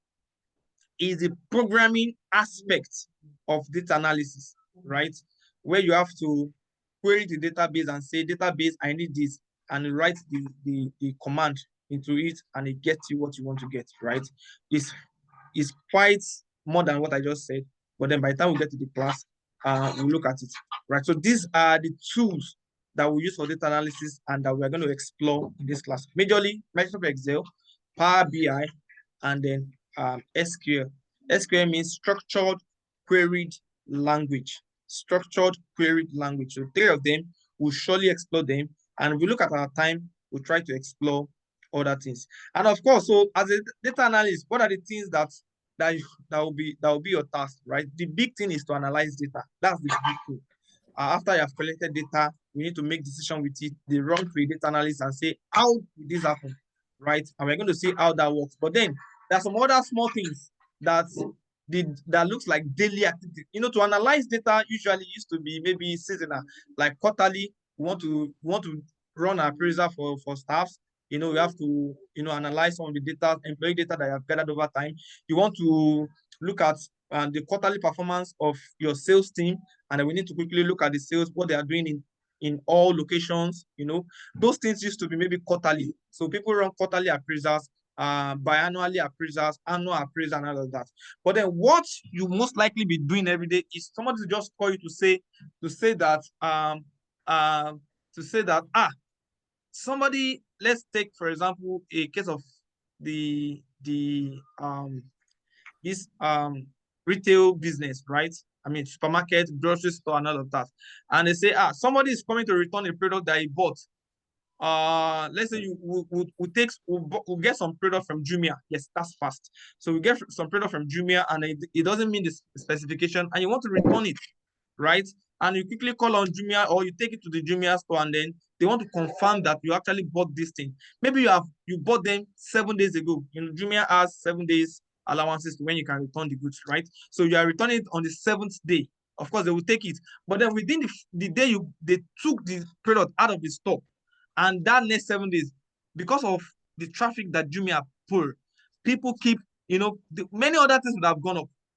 the programming aspect of data analysis, right? Where you have to query the database and say, database, I need this, and write the command into it, and it gets you what you want to get, right? It's quite more than what I just said, but then by the time we get to the class, we'll look at it, right? So these are the tools that we use for data analysis and that we're going to explore in this class. Majorly, Microsoft Excel, Power BI, and then SQL. SQL means structured queried language. Structured queried language. So three of them, we'll surely explore them. And if we look at our time, we'll try to explore other things. And of course, so as a data analyst, what are the things that will be your task, right? The big thing is to analyze data. That's the big thing. After you have collected data, we need to make decision with it. They run through a data analysis and say, how did this happen, right? And we're going to see how that works. But then there are some other small things that looks like daily activity. You know, to analyze data usually used to be maybe seasonal, like quarterly. We want to run an appraisal for staffs. You know, we have to, you know, analyze some of the data, employee data that you have gathered over time. You want to look at the quarterly performance of your sales team, and then we need to quickly look at the sales, what they are doing in all locations. You know, those things used to be maybe quarterly. So people run quarterly appraisals, biannually appraisals, annual appraisal, and all of that. But then what you most likely be doing every day is somebody to just call you to say that somebody, let's take for example a case of this retail business, right? I mean, supermarket, grocery store, and all of that. And they say, somebody is coming to return a product that he bought. Let's say we'll get some product from Jumia. Yes, that's fast. So we get some product from Jumia, and it doesn't meet the specification, and you want to return it, right? And you quickly call on Jumia, or you take it to the Jumia store, and then they want to confirm that you actually bought this thing. Maybe you bought them 7 days ago. You know, Jumia has 7 days allowances to when you can return the goods, right? So you are returning it on the 7th day. Of course, they will take it, but then within the day they took the product out of the store, and that next 7 days, because of the traffic that Jumia pull, people keep, you know, many other things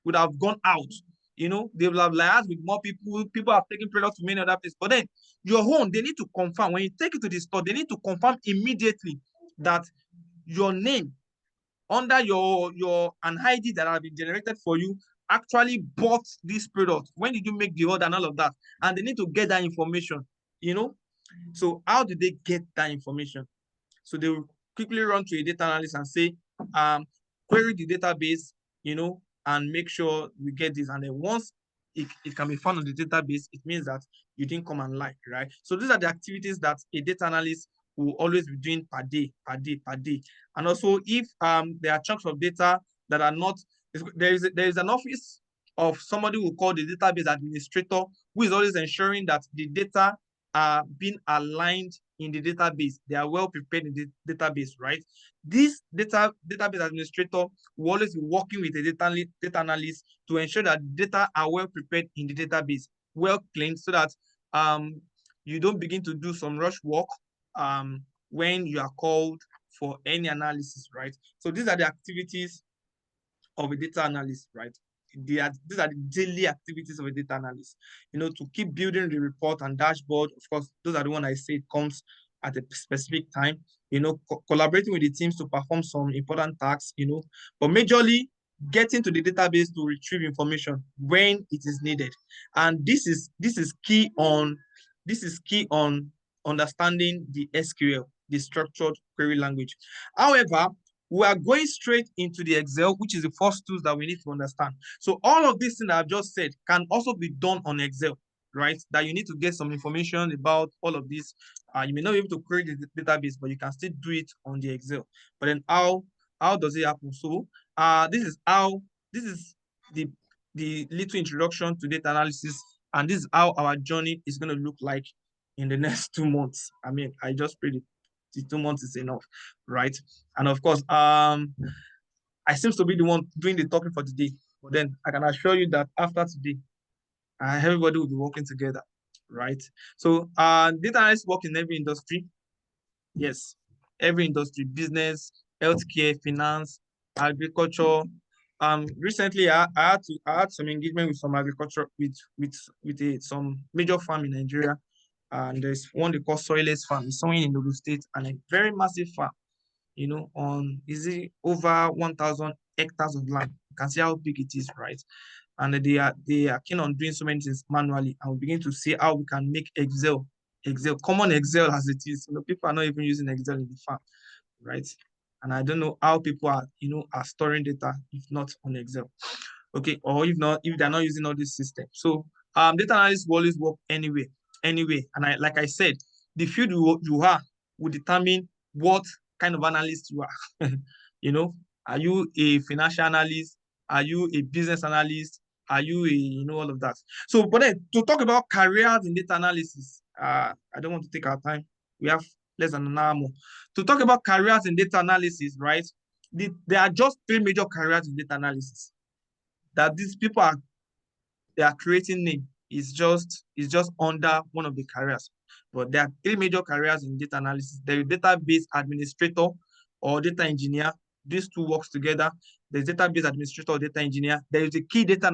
would have gone out. You know, they will have liaised with more people. People have taken products to many other places. But then your own, they need to confirm. When you take it to the store, they need to confirm immediately that your name under your an ID that have been generated for you actually bought this product. When did you make the order and all of that? And they need to get that information, you know. So how do they get that information? So they will quickly run to a data analyst and say, query the database, you know, and make sure we get this. And then once it can be found on the database, it means that you didn't come and lie, right? So these are the activities that a data analyst will always be doing per day. And also, if there are chunks of data that are not, there is an office of somebody who call the database administrator, who is always ensuring that the data are being aligned in the database. They are well prepared in the database, right? This database administrator will always be working with a data analyst to ensure that data are well prepared in the database, well cleaned, so that you don't begin to do some rush work when you are called for any analysis, right? So these are the activities of a data analyst, right? These are the daily activities of a data analyst, you know, to keep building the report and dashboard. Of course, those are the ones I say it comes at a specific time, you know, collaborating with the teams to perform some important tasks, you know, but majorly getting to the database to retrieve information when it is needed. And this is key on This is key on understanding the SQL, the structured query language. However, we are going straight into the Excel, which is the first tools that we need to understand. So all of these things that I've just said can also be done on Excel, right? That you need to get some information about all of this. You may not be able to query the database, but you can still do it on the Excel. But then how does it happen? So this is the little introduction to data analysis, and this is how our journey is going to look like in the next 2 months. I mean, I just pray the 2 months is enough, right? And of course, I seem to be the one doing the talking for today, but then I can assure you that after today, everybody will be working together, right? So data analysts work in every industry. Yes, every industry: business, healthcare, finance, agriculture. Recently I had some engagement with some agriculture with some major farm in Nigeria, and there's one they call Soilless Farm. It's somewhere in Ogun State, and a very massive farm. You know, on is it over 1,000 hectares of land? You can see how big it is, right? And they are keen on doing so many things manually, and we begin to see how we can make Excel common Excel as it is. You know, people are not even using Excel in the farm, right? And I don't know how people are storing data if not on Excel. Okay, or if they're not using all this system. So data analysts will always work anyway. And like I said, the field you are will determine what kind of analyst you are. You know, are you a financial analyst? Are you a business analyst? Are you all of that? So, but then to talk about careers in data analysis, I don't want to take our time. We have less than an hour more. To talk about careers in data analysis, right? There are just 3 major careers in data analysis that these people they are creating name is just under one of the careers. But there are 3 major careers in data analysis. There is database administrator or data engineer. These two works together. There's database administrator or data engineer. There is a key data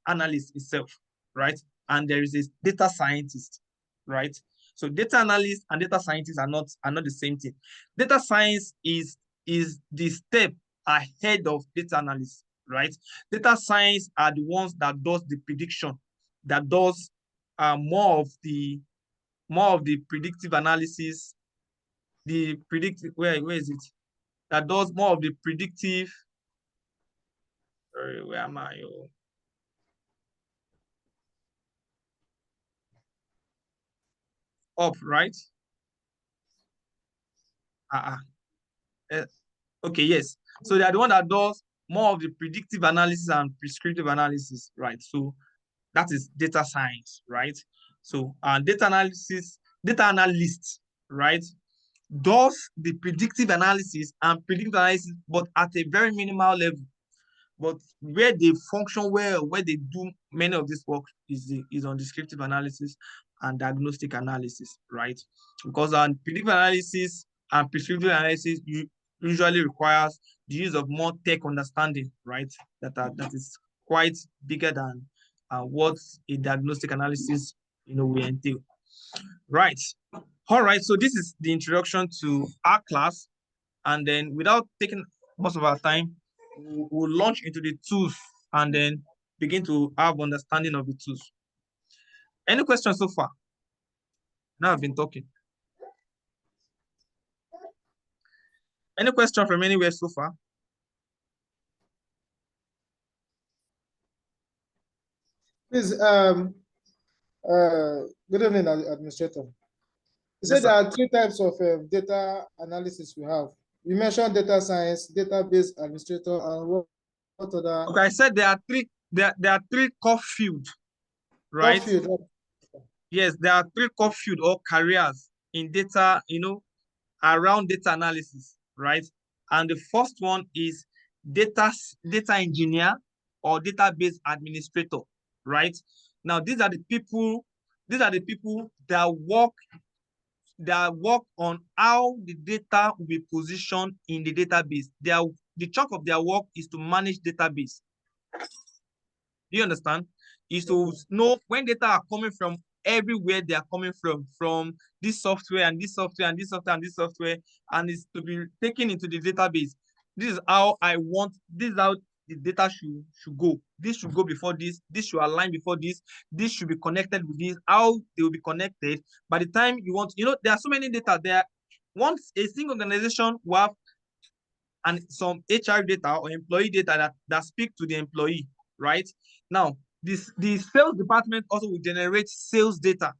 analyst itself, right? And there is a data scientist, right? So data analyst and data scientist are not the same thing. Data science is the step ahead of data analysis, right? Data science are the ones that does the prediction, that does more of the predictive analysis, the predictive, where is it? That does more of the predictive, sorry, where am I? Oh. Up, right? Okay, yes. So they are the one that does more of the predictive analysis and prescriptive analysis, right? So that is data science, right? So data analyst, right, does the predictive analysis and predictive analysis, but at a very minimal level. But where they function well, where they do many of this work is on descriptive analysis and diagnostic analysis, right? Because predictive analysis and prescriptive analysis usually requires the use of more tech understanding, right? That is quite bigger than what a diagnostic analysis will entail. Right. All right. So this is the introduction to our class, and then without taking most of our time, we'll launch into the tools and then begin to have understanding of the tools. Any questions so far? Now I've been talking. Any question from anywhere so far? Please, good evening, Administrator. You said Yes, there are 3 types of data analysis we have. You mentioned data science, database administrator, and what other? Okay, I said there are 3. There are 3 core fields, right? Core field. Yes, there are 3 core fields or careers in data, around data analysis, right? And the first one is data engineer or database administrator, right? Now, these are the people that work on how the data will be positioned in the database. The chunk of their work is to manage database. Do you understand? Is to know when data are coming from everywhere they are coming from this software and this software and this software and this software, and it's to be taken into the database. This is how the data should go. This should go before this. This should align before this. This should be connected with this. How they will be connected. By the time you want, there are so many data there. Once a single organization will have and some HR data or employee data that speak to the employee, right? Now, the sales department also will generate sales data,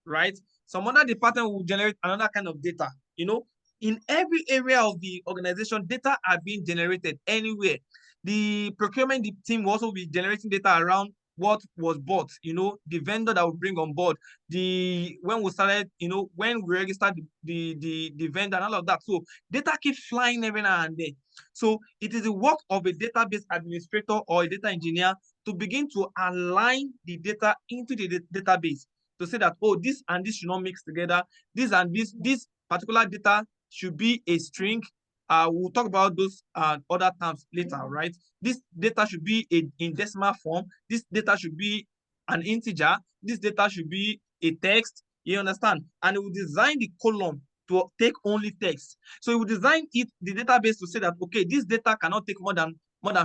right? Some other department will generate another kind of data. In every area of the organization, data are being generated anywhere. The procurement team will also be generating data around what was bought, the vendor that will bring on board, when we started, when we registered the vendor and all of that. So data keeps flying every now and then. So it is the work of a database administrator or a data engineer to begin to align the data into the database to say that, oh, this and this should not mix together. This and this particular data should be a string. We'll talk about those other terms later, right? This data should be in decimal form. This data should be an integer. This data should be a text. You understand? And it will design the column to take only text. So it will design the database to say that, okay, this data cannot take more than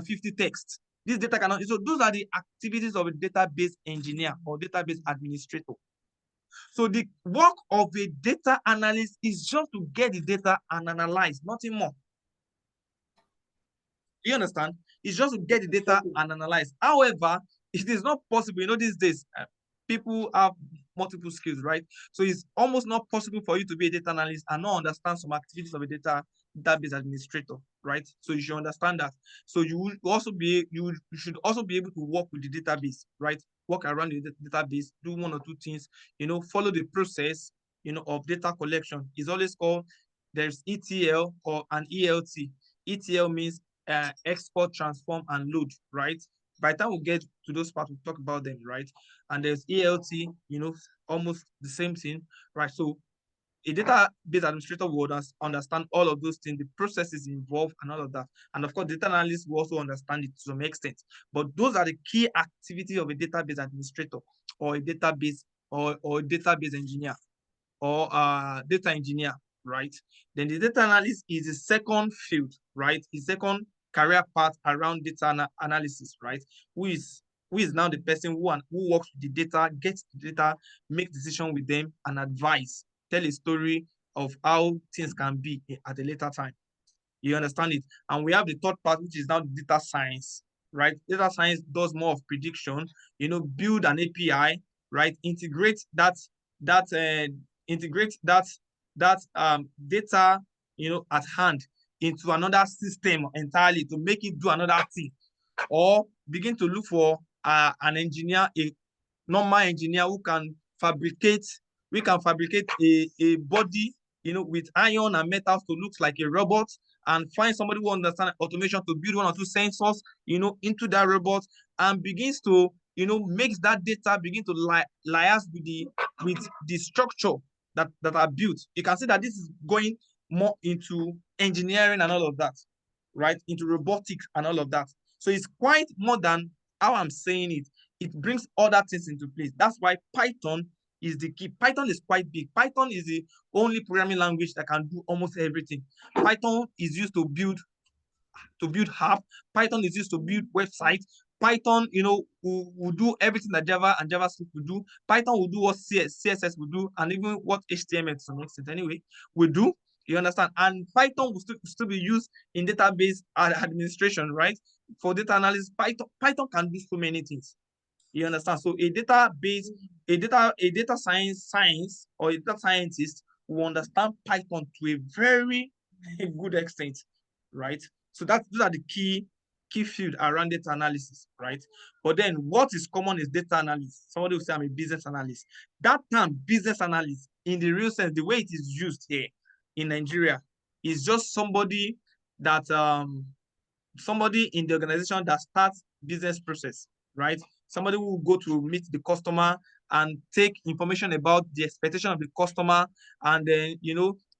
50 texts. This data cannot. So those are the activities of a database engineer or database administrator. So the work of a data analyst is just to get the data and analyze, nothing more. You understand? It's just to get the data and analyze. However, it is not possible. These days, people have multiple skills, right? So it's almost not possible for you to be a data analyst and not understand some activities of a database administrator, right? So you should understand that. So you should also be able to work with the database, right? Work around the database, do one or two things, follow the process, of data collection. It's always called, there's ETL or an ELT. ETL means export, transform, and load, right? By the time we get to those parts, we'll talk about them, right? And there's ELT, almost the same thing, right? So a database administrator will understand all of those things, the processes involved and all of that. And of course, data analysts will also understand it to some extent. But those are the key activities of a database administrator or a database or a database engineer or data engineer, right? Then the data analyst is the second field, right? The second career path around data analysis, right? Who is now the person who works with the data, gets the data, make decision with them, and advise, tell a story of how things can be at a later time. You understand it? And we have the third part, which is now data science, right? Data science does more of prediction, build an API, right? Integrate that data, at hand into another system entirely to make it do another thing, or begin to look for an engineer, a normal engineer who can fabricate a body, with iron and metals to look like a robot, and find somebody who understands automation to build one or two sensors, into that robot, and begins to, makes that data begin to liaise with the structure that are built. You can see that this is going more into engineering and all of that, right? Into robotics and all of that. So it's quite more than how I'm saying it. It brings other things into place. That's why Python is the key. Python is quite big. Python is the only programming language that can do almost everything. Python is used to build app. Python is used to build websites. Python, will do everything that Java and JavaScript will do. Python will do what CSS will do, and even what HTML to some extent anyway will do. You understand? And Python will still be used in database administration, right? For data analysis, Python can do so many things. You understand? So a data science or a data scientist will understand Python to a very good extent, right? So those are the key field around data analysis, right? But then what is common is data analyst. Somebody will say I'm a business analyst. That term business analyst, in the real sense, the way it is used here in Nigeria, is just somebody that somebody in the organization that starts business process, right? Somebody who will go to meet the customer and take information about the expectation of the customer, and then,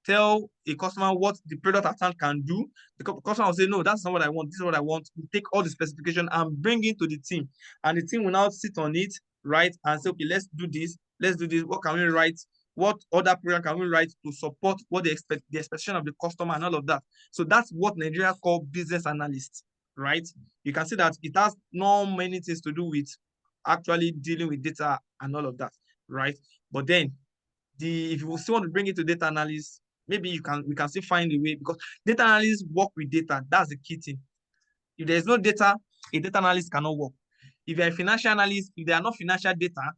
tell a customer what the product at hand can do. The customer will say, no, that's not what I want. This is what I want. We take all the specification and bring it to the team. And the team will now sit on it, right? And say, okay, let's do this. Let's do this. What can we write? What other program can we write to support what the expectation of the customer and all of that? So that's what Nigeria call business analysts, right? You can see that it has not many things to do with actually dealing with data and all of that, right? But then if you still want to bring it to data analysis, maybe we can still find a way, because data analysts work with data. That's the key thing. If there's no data, a data analyst cannot work. If you're a financial analyst, if there are no financial data,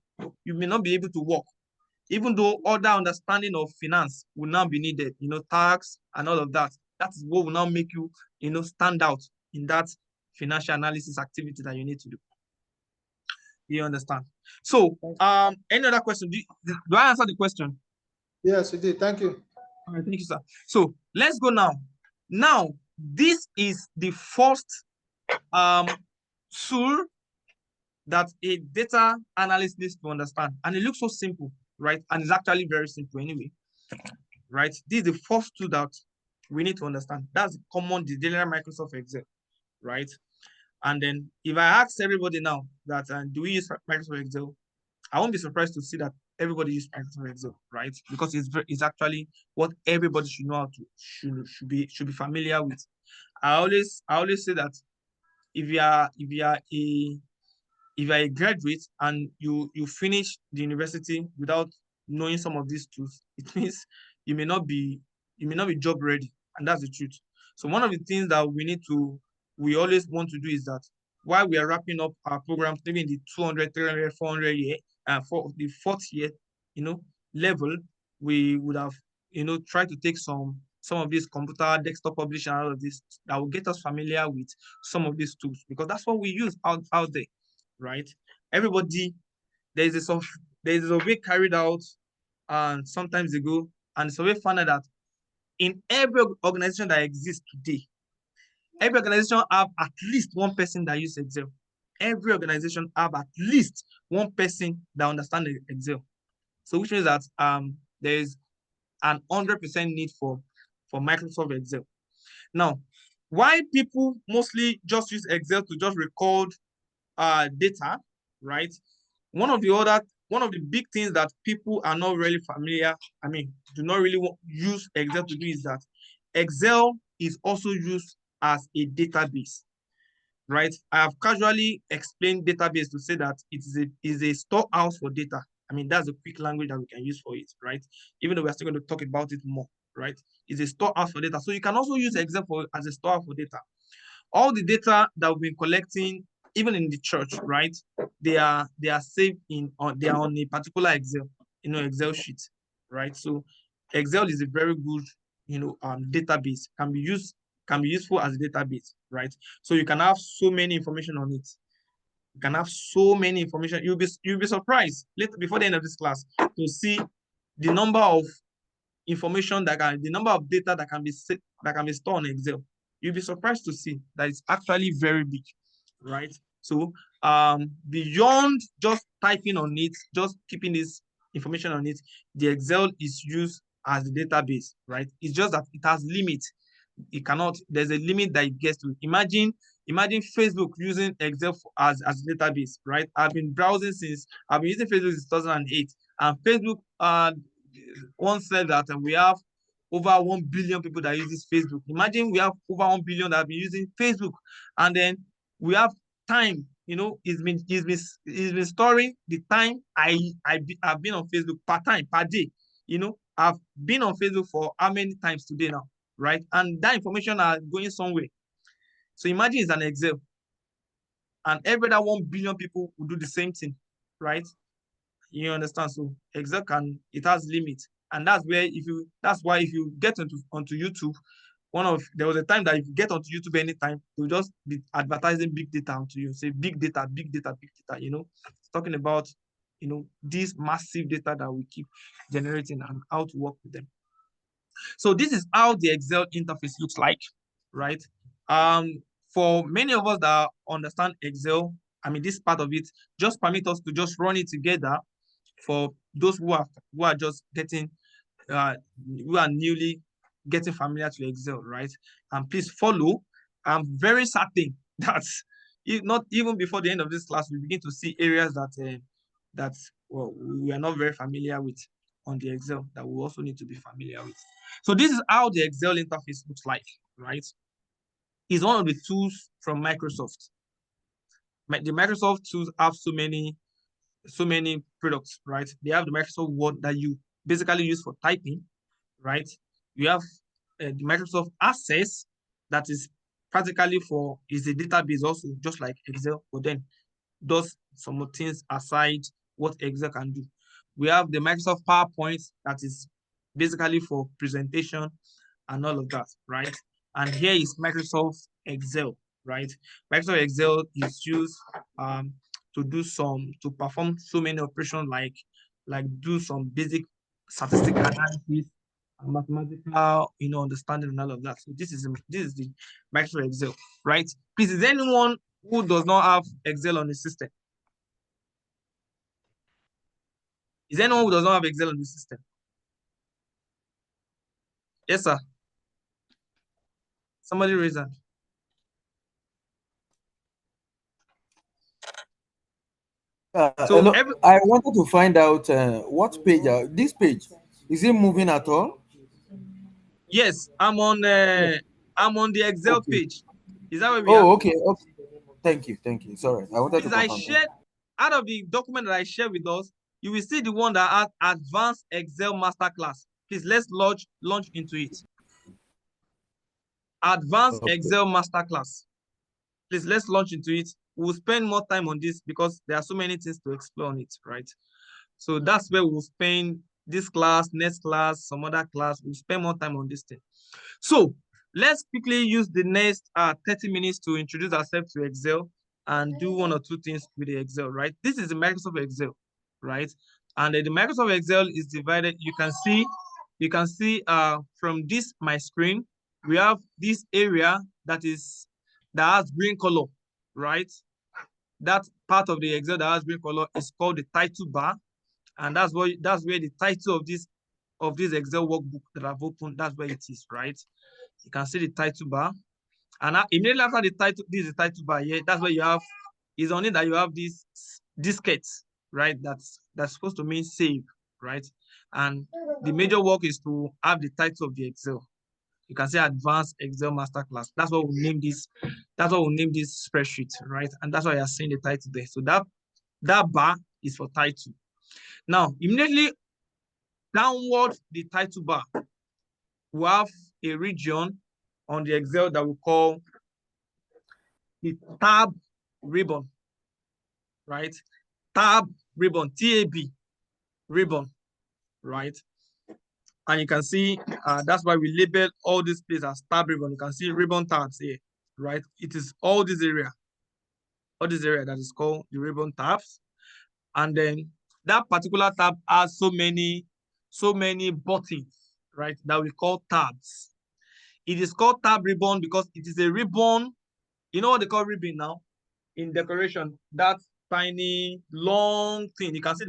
you may not be able to work. Even though other understanding of finance will now be needed, tax and all of that. That is what will now make you, stand out in that financial analysis activity that you need to do. You understand? So, any other question? Do I answer the question? Yes, you did. Thank you. All right, thank you, sir. So let's go now. Now, this is the first tool that a data analyst needs to understand. And it looks so simple, right? And it's actually very simple anyway, right? This is the first tool that we need to understand. That's common, the general Microsoft Excel, right? And then if I ask everybody now that do we use Microsoft Excel, I won't be surprised to see that everybody uses Microsoft Excel, right? Because it's actually what everybody should know how to should be familiar with. I always say that if you are a graduate and you finish the university without knowing some of these tools, it means you may not be job ready, and that's the truth. So one of the things that we always want to do is that while we are wrapping up our programs, maybe in the 200, 300, 400 year, for the fourth year, level, we would have, tried to take some of these computer, desktop publishing, and all of this that will get us familiar with some of these tools, because that's what we use out there, right? Everybody, there is a survey carried out and sometimes ago, and the survey found that in every organization that exists today, every organization have at least one person that uses Excel. Every organization have at least one person that understands Excel. So which means that there is an 100% need for Microsoft Excel. Now, why people mostly just use Excel to just record data, right? One of the big things that people are not really familiar, do not really use Excel to do, is that Excel is also used as a database, right? I have casually explained database to say that it is a storehouse for data. That's a quick language that we can use for it, right? Even though we're still going to talk about it more, right? It's a storehouse for data. So you can also use Excel as a storehouse for data. All the data that we've been collecting, even in the church, right? They are saved they are on a particular Excel, Excel sheet, right? So Excel is a very good, database. Can be useful as a database, right? So you can have so many information on it. You can have so many information. You'll be surprised later, before the end of this class, to see the number of information the number of data that can be stored on Excel. You'll be surprised to see that it's actually very big, right? So beyond just typing on it, just keeping this information on it, the Excel is used as the database, right? It's just that it has limits. There's a limit that it gets to. Imagine Facebook using Excel as a database, right? I've been using Facebook since 2008, and Facebook once said that we have over 1 billion people that use Facebook. Imagine we have over 1 billion that have been using Facebook, and then we have time. It's been storing the time I've been on Facebook per day. I've been on Facebook for how many times today now, right? And that information are going somewhere. So imagine it's an Excel, and every other 1 billion people will do the same thing, right? You understand? So Excel it has limits, and that's why if you get onto YouTube, there was a time that if you get onto YouTube anytime, they'll just be advertising big data onto you, say big data, big data, big data. It's talking about this massive data that we keep generating and how to work with them. So this is how the Excel interface looks like, right? For many of us that understand Excel, this part of it, just permit us to just run it together. For those who are just getting, who are newly getting familiar to Excel, right? And please follow. I'm very certain that not even before the end of this class, we begin to see areas that we are not very familiar with on the Excel that we also need to be familiar with. So this is how the Excel interface looks like, right? is one of the tools from Microsoft. The Microsoft tools have so many products, right? They have the Microsoft Word that you basically use for typing, right? You have the Microsoft Access that is practically is a database also, just like Excel, but then does some things aside what Excel can do. We have the Microsoft PowerPoint that is basically for presentation and all of that, right? And here is Microsoft Excel, right? Microsoft Excel is used to perform so many operations like do some basic statistical analysis, mathematical, understanding and all of that. So this is the Microsoft Excel, right? Please, is there anyone who does not have Excel on the system? Is there anyone who does not have Excel on the system? Yes, sir. Somebody raise hand. So hello. I wanted to find out what page, this page, is it moving at all? Yes, I'm on the Excel Okay. page. Is that where we are? Oh, okay. Okay. Thank you. Sorry, I wanted to I confirm. shared out of the document that I shared with us, you will see the one that has Advanced Excel Masterclass. Please let's launch into it. Advanced Excel Masterclass. Please let's launch into it. We'll spend more time on this because there are so many things to explore on it, right? So that's where we'll spend this class, next class, some other class. We'll spend more time on this thing. So let's quickly use the next 30 minutes to introduce ourselves to Excel and do one or two things with the Excel, right? This is the Microsoft Excel, right? And the Microsoft Excel is divided. You can see from this my screen, we have this area that has green color, right? That part of the Excel that has green color is called the title bar, and that's where the title of this Excel workbook that I've opened, that's where it is, right? You can see the title bar, and immediately after the title, this is the title bar here. That's where you have is on it that you have this diskette, right? That's supposed to mean save, right? And the major work is to have the title of the Excel. You can say Advanced Excel Masterclass. That's what we name this. That's what we name this spreadsheet, right? And that's why you're seeing the title there. So that bar is for title. Now, immediately downward the title bar, we have a region on the Excel that we call the tab ribbon, right? Tab ribbon, T-A-B ribbon, right? And you can see that's why we label all these places as tab ribbon. You can see ribbon tabs here, right? It is all this area that is called the ribbon tabs. And then that particular tab has so many buttons, right, that we call tabs. It is called tab ribbon because it is a ribbon. You know what they call ribbon now? In decoration, that tiny, long thing. You can see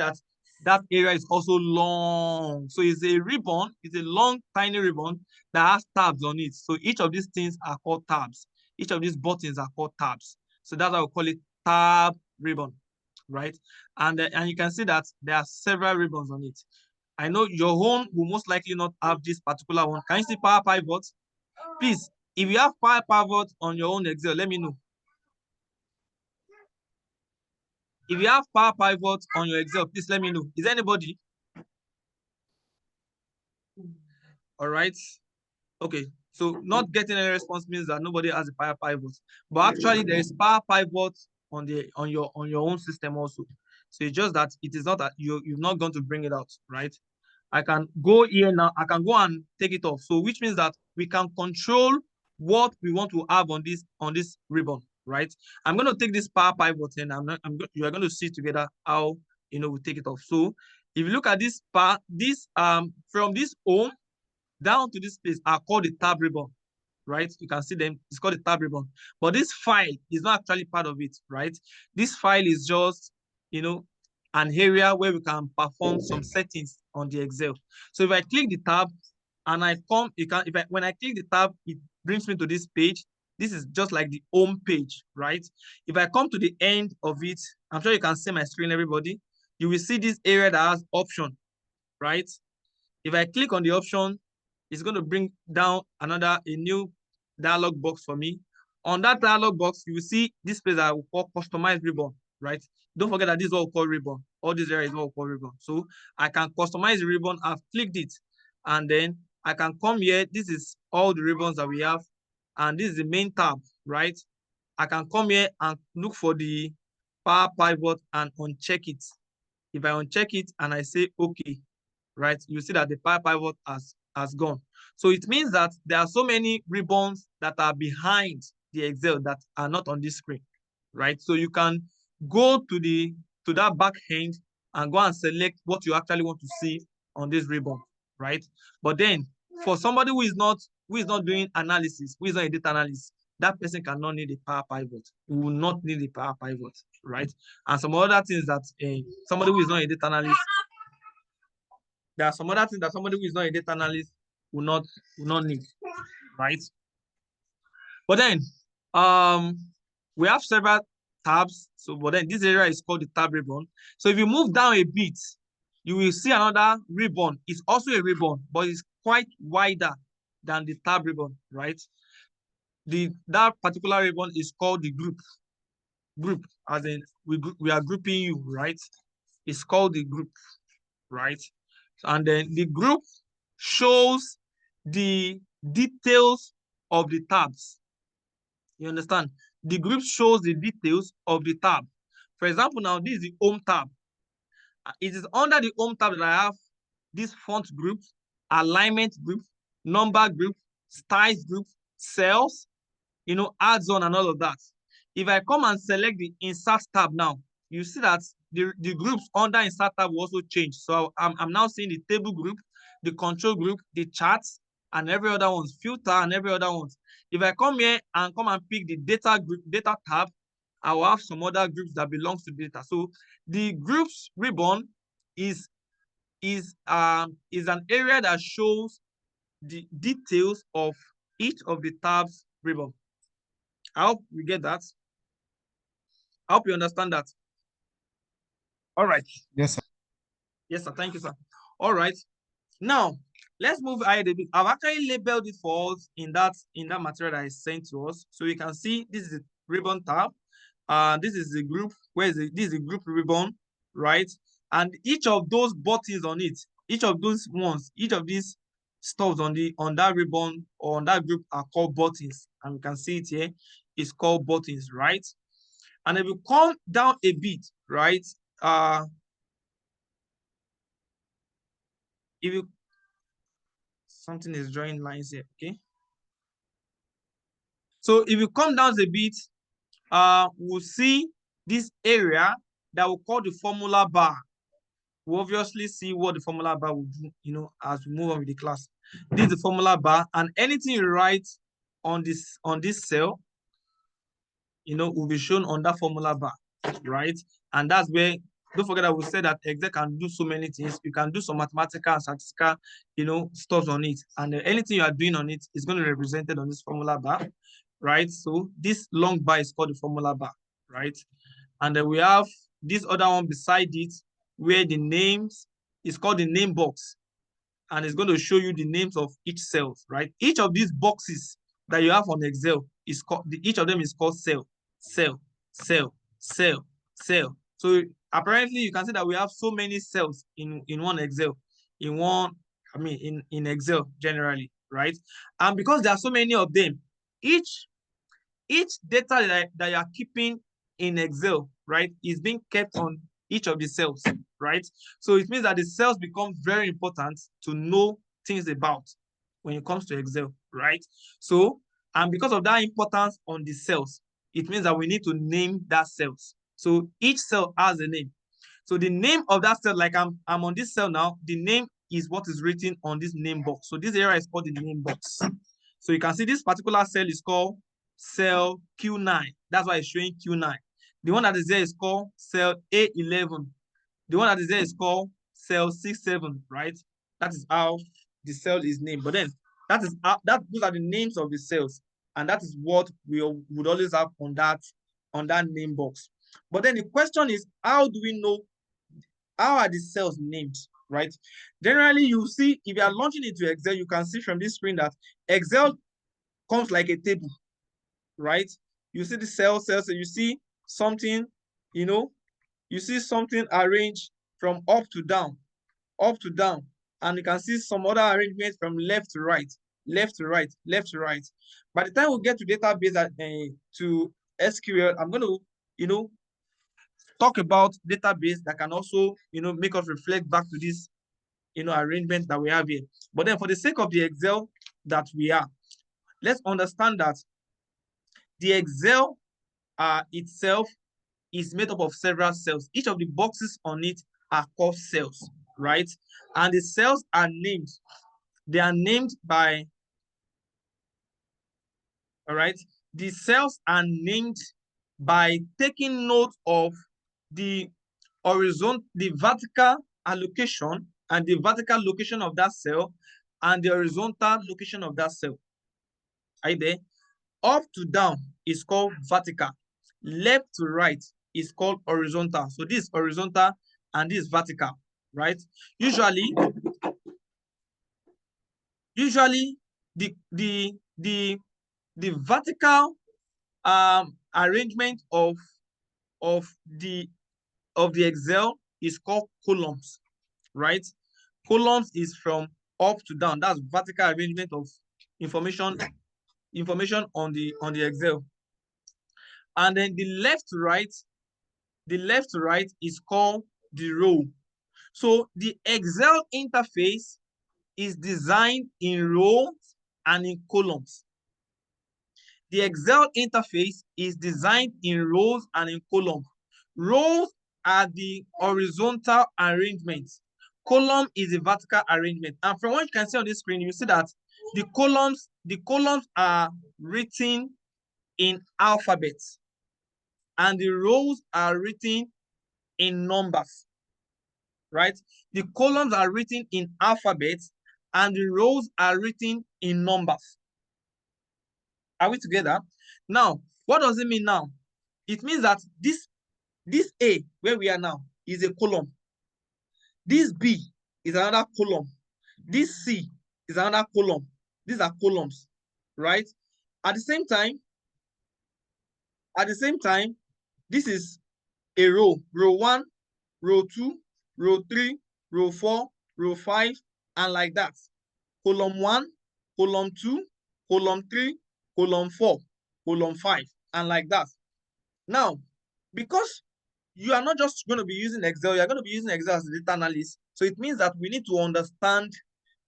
that area is also long. So it's a ribbon, it's a long, tiny ribbon that has tabs on it. So each of these things are called tabs. Each of these buttons are called tabs. So that's why we call it tab ribbon, right? And you can see that there are several ribbons on it. I know your own will most likely not have this particular one. Can you see Power Pivot? Please, if you have Power Pivot on your own Excel, let me know. If you have Power Pivot on your Excel, please let me know. Is there anybody? All right. Okay. So not getting any response means that nobody has a Power Pivot. But actually, there is Power Pivot on your own system also. So it's just that it is not that you're not going to bring it out, right? I can go here now. I can go and take it off. So which means that we can control what we want to have on this ribbon, right? I'm going to take this Power Pivot and you are going to see together how we take it off. So if you look at this part, from this home down to this place are called the tab ribbon, right? You can see them. It's called the tab ribbon. But this file is not actually part of it, right? This file is just an area where we can perform some settings on the Excel. So if I click the tab and I come, when I click the tab, it brings me to this page. This is just like the home page, right? If I come to the end of it, I'm sure you can see my screen, everybody. You will see this area that has option, right? If I click on the option, it's going to bring down a new dialog box for me On that dialog box, you will see this place that we call customize ribbon, right? Don't forget that this is what we call ribbon. All this area is what we call ribbon. So I can customize the ribbon. I've clicked it, and then I can come here. This is all the ribbons that we have, and this is the main tab, right? I can come here and look for the power pivot and uncheck it. If I uncheck it and I say okay, right, you see that the power pivot has gone. So it means that there are so many ribbons that are behind the Excel that are not on this screen, right? So you can go to that back end and go and select what you actually want to see on this ribbon, right? But then for somebody who is not doing analysis, who is not a data analyst, that person cannot need a power pivot. He will not need a power pivot, right? And some other things that somebody who is not a data analyst, there are some other things that somebody who is not a data analyst will not need, right? But then we have several tabs. So, but then this area is called the tab ribbon. So if you move down a bit, you will see another ribbon. It's also a ribbon, but it's quite wider than the tab ribbon, right? That particular ribbon is called the group. Group, as in we are grouping you, right? It's called the group, right? And then the group shows the details of the tabs. You understand? The group shows the details of the tab. For example, now this is the home tab. It is under the home tab that I have this font group, alignment group, number group, styles group, cells, adds on and all of that. If I come and select the insert tab now, you see that the groups under insert tab will also change. So I'm now seeing the table group, the control group, the charts, and every other one's filter and every other one's. If I come here and come and pick the data group, data tab, I will have some other groups that belongs to data. So the groups ribbon is an area that shows the details of each of the tabs ribbon. I hope we get that. I hope you understand that. All right. Yes, sir. Yes, sir. Thank you, sir. All right. Now, let's move ahead a bit. I've actually labeled it for us in that material that is sent to us. So you can see this is the ribbon tab. This is the group. This is the group ribbon, right? And each of those buttons on it, each of these stuffs on that ribbon or on that group are called buttons. And you can see it here. It's called buttons, right? And if you come down a bit, right? Something is drawing lines here, okay? So if you come down a bit, we'll see this area that we'll call the formula bar. We'll obviously see what the formula bar will do, as we move on with the class. This is the formula bar, and anything you write on this cell, will be shown on that formula bar, right? And that's where, don't forget that we said that Excel can do so many things. You can do some mathematical and statistical, stuff on it. And anything you are doing on it is going to be represented on this formula bar, right? So this long bar is called the formula bar, right? And then we have this other one beside it where the names is called the name box. And it's going to show you the names of each cell, right? Each of these boxes that you have on Excel is called, each of them is called cell, cell, cell, cell, cell. So apparently you can see that we have so many cells in one Excel, in Excel generally, right? And because there are so many of them, each data that you are keeping in Excel, right, is being kept on each of the cells, right? So it means that the cells become very important to know things about when it comes to Excel, right? So, and because of that importance on the cells, it means that we need to name that cells. So each cell has a name. So the name of that cell, like I'm on this cell now, the name is what is written on this name box. So this area is called the name box. So you can see this particular cell is called cell Q9. That's why it's showing Q9. The one that is there is called cell A11. The one that is there is called cell 67, right? That is how the cell is named. But then those are the names of the cells, and that is what we would always have on that name box. But then the question is, how do we know, how are the cells named, right? Generally, you see, if you are launching into Excel, you can see from this screen that Excel comes like a table. right? You see the cells, so you see something, you see something arranged from up to down, and you can see some other arrangement from left to right, left to right, left to right. By the time we get to database to SQL, I'm going to, talk about database that can also, make us reflect back to this, arrangement that we have here. But then for the sake of the Excel that we are, let's understand that the Excel itself is made up of several cells. Each of the boxes on it are called cells, right? And the cells are named. They are named by, all right? The cells are named by taking note of the the vertical allocation and the vertical location of that cell and the horizontal location of that cell. Are you there? Up to down is called vertical. Left to right is called horizontal. So this is horizontal and this is vertical, right? Usually the vertical arrangement of the Excel is called columns, right? Columns is from up to down. That's vertical arrangement of information on the Excel. And then the left to right is called the row. So the Excel interface is designed in rows and in columns. The Excel interface is designed in rows and in columns. Rows are the horizontal arrangements. Column is the vertical arrangement. And from what you can see on this screen, you see that the columns are written in alphabets and the rows are written in numbers, right? The columns are written in alphabets and the rows are written in numbers. Are we together? Now, what does it mean now? It means that this A, where we are now, is a column. This B is another column. This C is another column. These are columns, right? At the same time, this is a row. Row 1, row 2, row 3, row 4, row 5, and like that. Column 1, column 2, column 3, column 4, column 5, and like that. Now, because you are not just going to be using Excel, you're going to be using Excel as a data analyst. So it means that we need to understand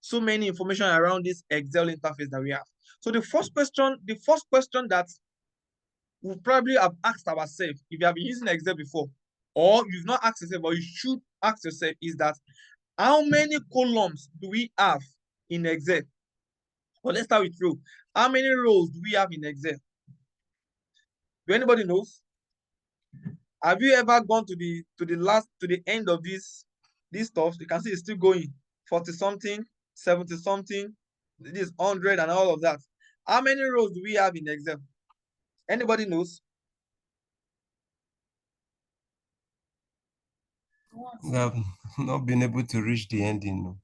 so many information around this Excel interface that we have. So the first question that we'll probably have asked ourselves, if you have been using Excel before, or you've not asked yourself, but you should ask yourself, is that how many columns do we have in Excel? Well, let's start with row. How many rows do we have in Excel? Do anybody knows? Have you ever gone to the end of this stuff? You can see it's still going. 40 something, 70 something, this 100 and all of that. How many rows do we have in Excel? Anybody knows? We have not been able to reach the ending. No.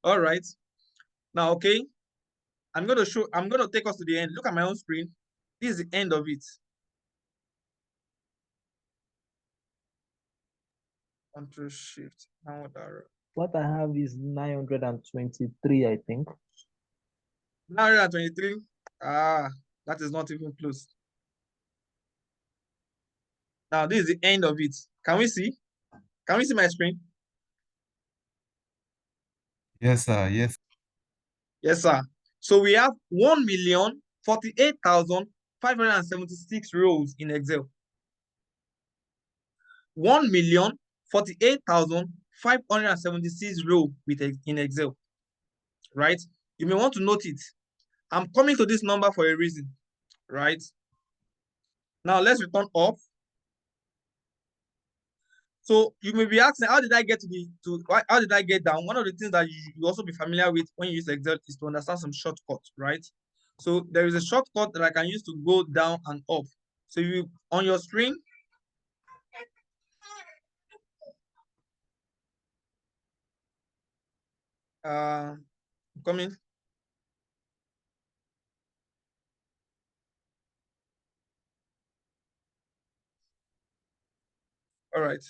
All right. Now, okay. I'm going to take us to the end. Look at my own screen. This is the end of it. Control Shift. What I have is 923, I think. 923. That is not even close. Now, this is the end of it. Can we see? Can we see my screen? Yes, sir. Yes. Yes, sir. So we have 1,048,576 rows in Excel. 1,048,576 rows in Excel. Right? You may want to note it. I'm coming to this number for a reason. Right? Now let's return up. So you may be asking, how did I get how did I get down? One of the things that you also be familiar with when you use Excel is to understand some shortcuts, right? So there is a shortcut that I can use to go down and up. So you on your screen, coming. All right.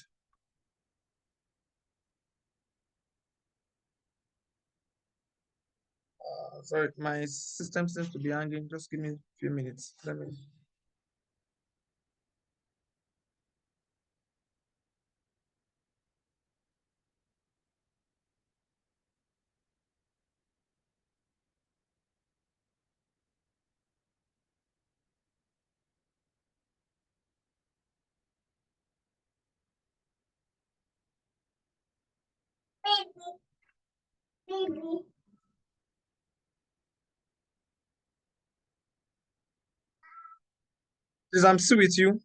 Sorry, my system seems to be hanging. Just give me a few minutes. Let me. Please, I'm still with you.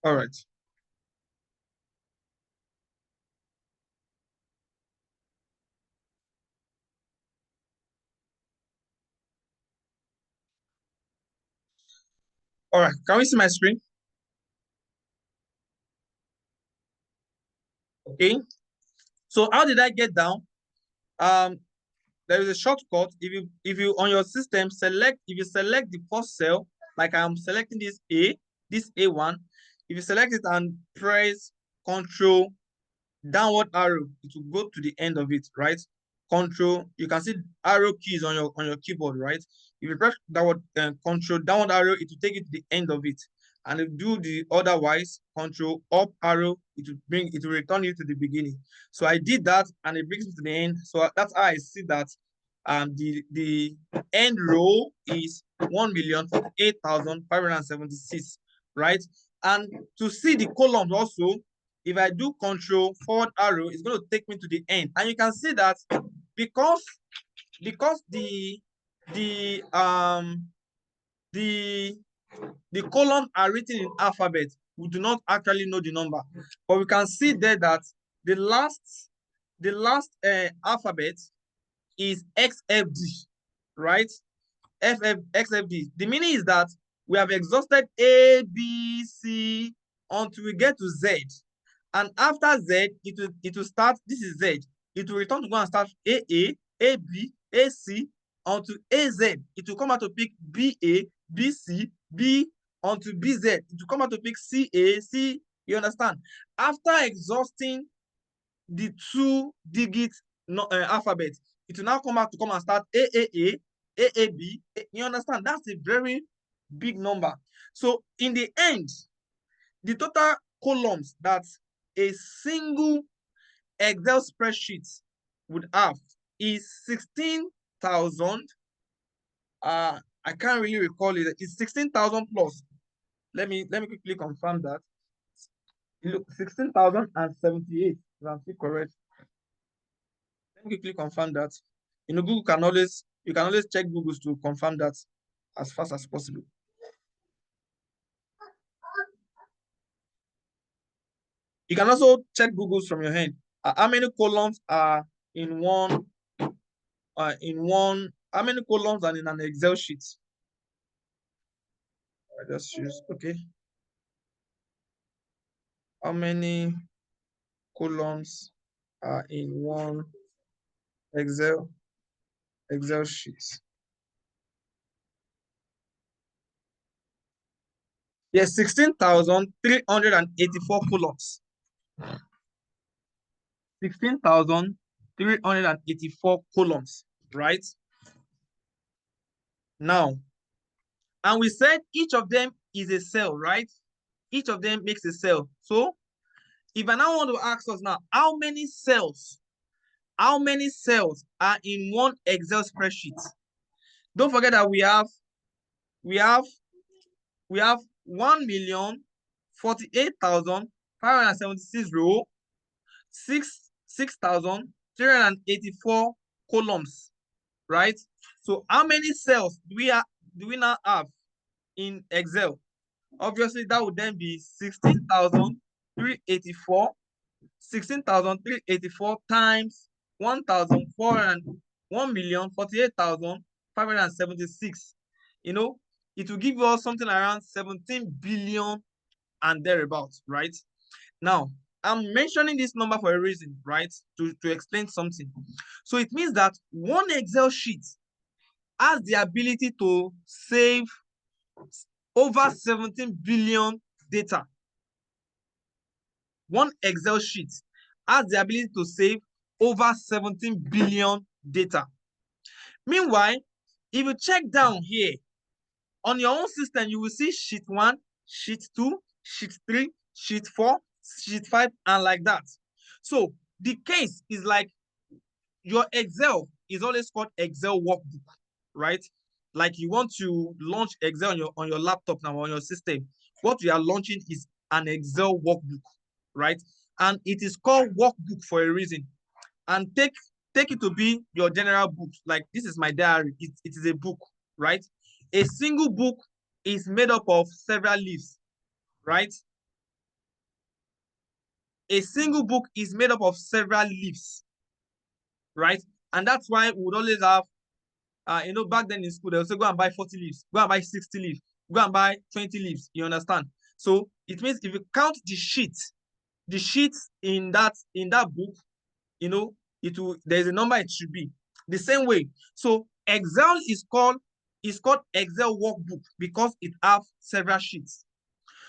All right. All right. Can we see my screen? Okay. So how did I get down? There is a shortcut. If you on your system select, if you select the first cell, like I'm selecting this A1, if you select it and press Control downward arrow, it will go to the end of it, right? Control, you can see arrow keys on your keyboard, right? If you press downward Control downward arrow, it will take you to the end of it. And if you do the otherwise, Control up arrow, it will return you to the beginning. So I did that, and it brings me to the end. So that's how I see that the end row is 1,048,576, right? And to see the columns also, if I do Control forward arrow, it's going to take me to the end. And you can see that because the columns are written in alphabet, we do not actually know the number, but we can see there that the last alphabet is XFD, right? XFD. The meaning is that we have exhausted A, B, C until we get to Z. And after Z, it will start, this is Z. It will return to go and start AA, AB, AC, onto AZ. It will come out to pick BA, BC, B onto BZ. It will come out to pick CA, C, you understand? After exhausting the 2-digit alphabet, it will now come out to come and start AAA, AAB. You understand? That's a very big number. So in the end, the total columns that a single Excel spreadsheet would have is 16,000. I can't really recall it. It's 16,000 plus. Let me quickly confirm that. Look, 16,078. If I'm still correct. Let me quickly confirm that. You know, you can always check Google to confirm that as fast as possible. You can also check Google's from your hand. How many columns are in one? How many columns are in an Excel sheet? I just choose okay. How many columns are in one Excel sheet? Yes, 16,384 columns. 16,384 columns, right? Now, and we said each of them is a cell, right? Each of them makes a cell. So if I now want to ask us now, how many cells are in one Excel spreadsheet? Don't forget that we have 1,048,576 row, 6,384 columns, right? So how many cells do we now have in Excel? Obviously, that would then be 16,384. 16,384 times 1,048,576. You know, it will give us something around 17 billion and thereabouts, right? Now, I'm mentioning this number for a reason, right? To explain something. So it means that one Excel sheet has the ability to save over 17 billion data. One Excel sheet has the ability to save over 17 billion data. Meanwhile, if you check down here, on your own system, you will see sheet 1, sheet 2, sheet 3, sheet 4, sheet 5, and like that. So the case is like your Excel is always called Excel workbook, right? Like you want to launch Excel on your laptop now, on your system. What we are launching is an Excel workbook, right? And it is called workbook for a reason. And take it to be your general book. Like this is my diary. It is a book, right? A single book is made up of several leaves, right? A single book is made up of several leaves, right? And that's why we would always have, back then in school, they would say, go and buy 40 leaves, go and buy 60 leaves, go and buy 20 leaves, you understand? So it means if you count the sheets in that book, there's a number it should be. The same way. So Excel is called Excel workbook because it has several sheets.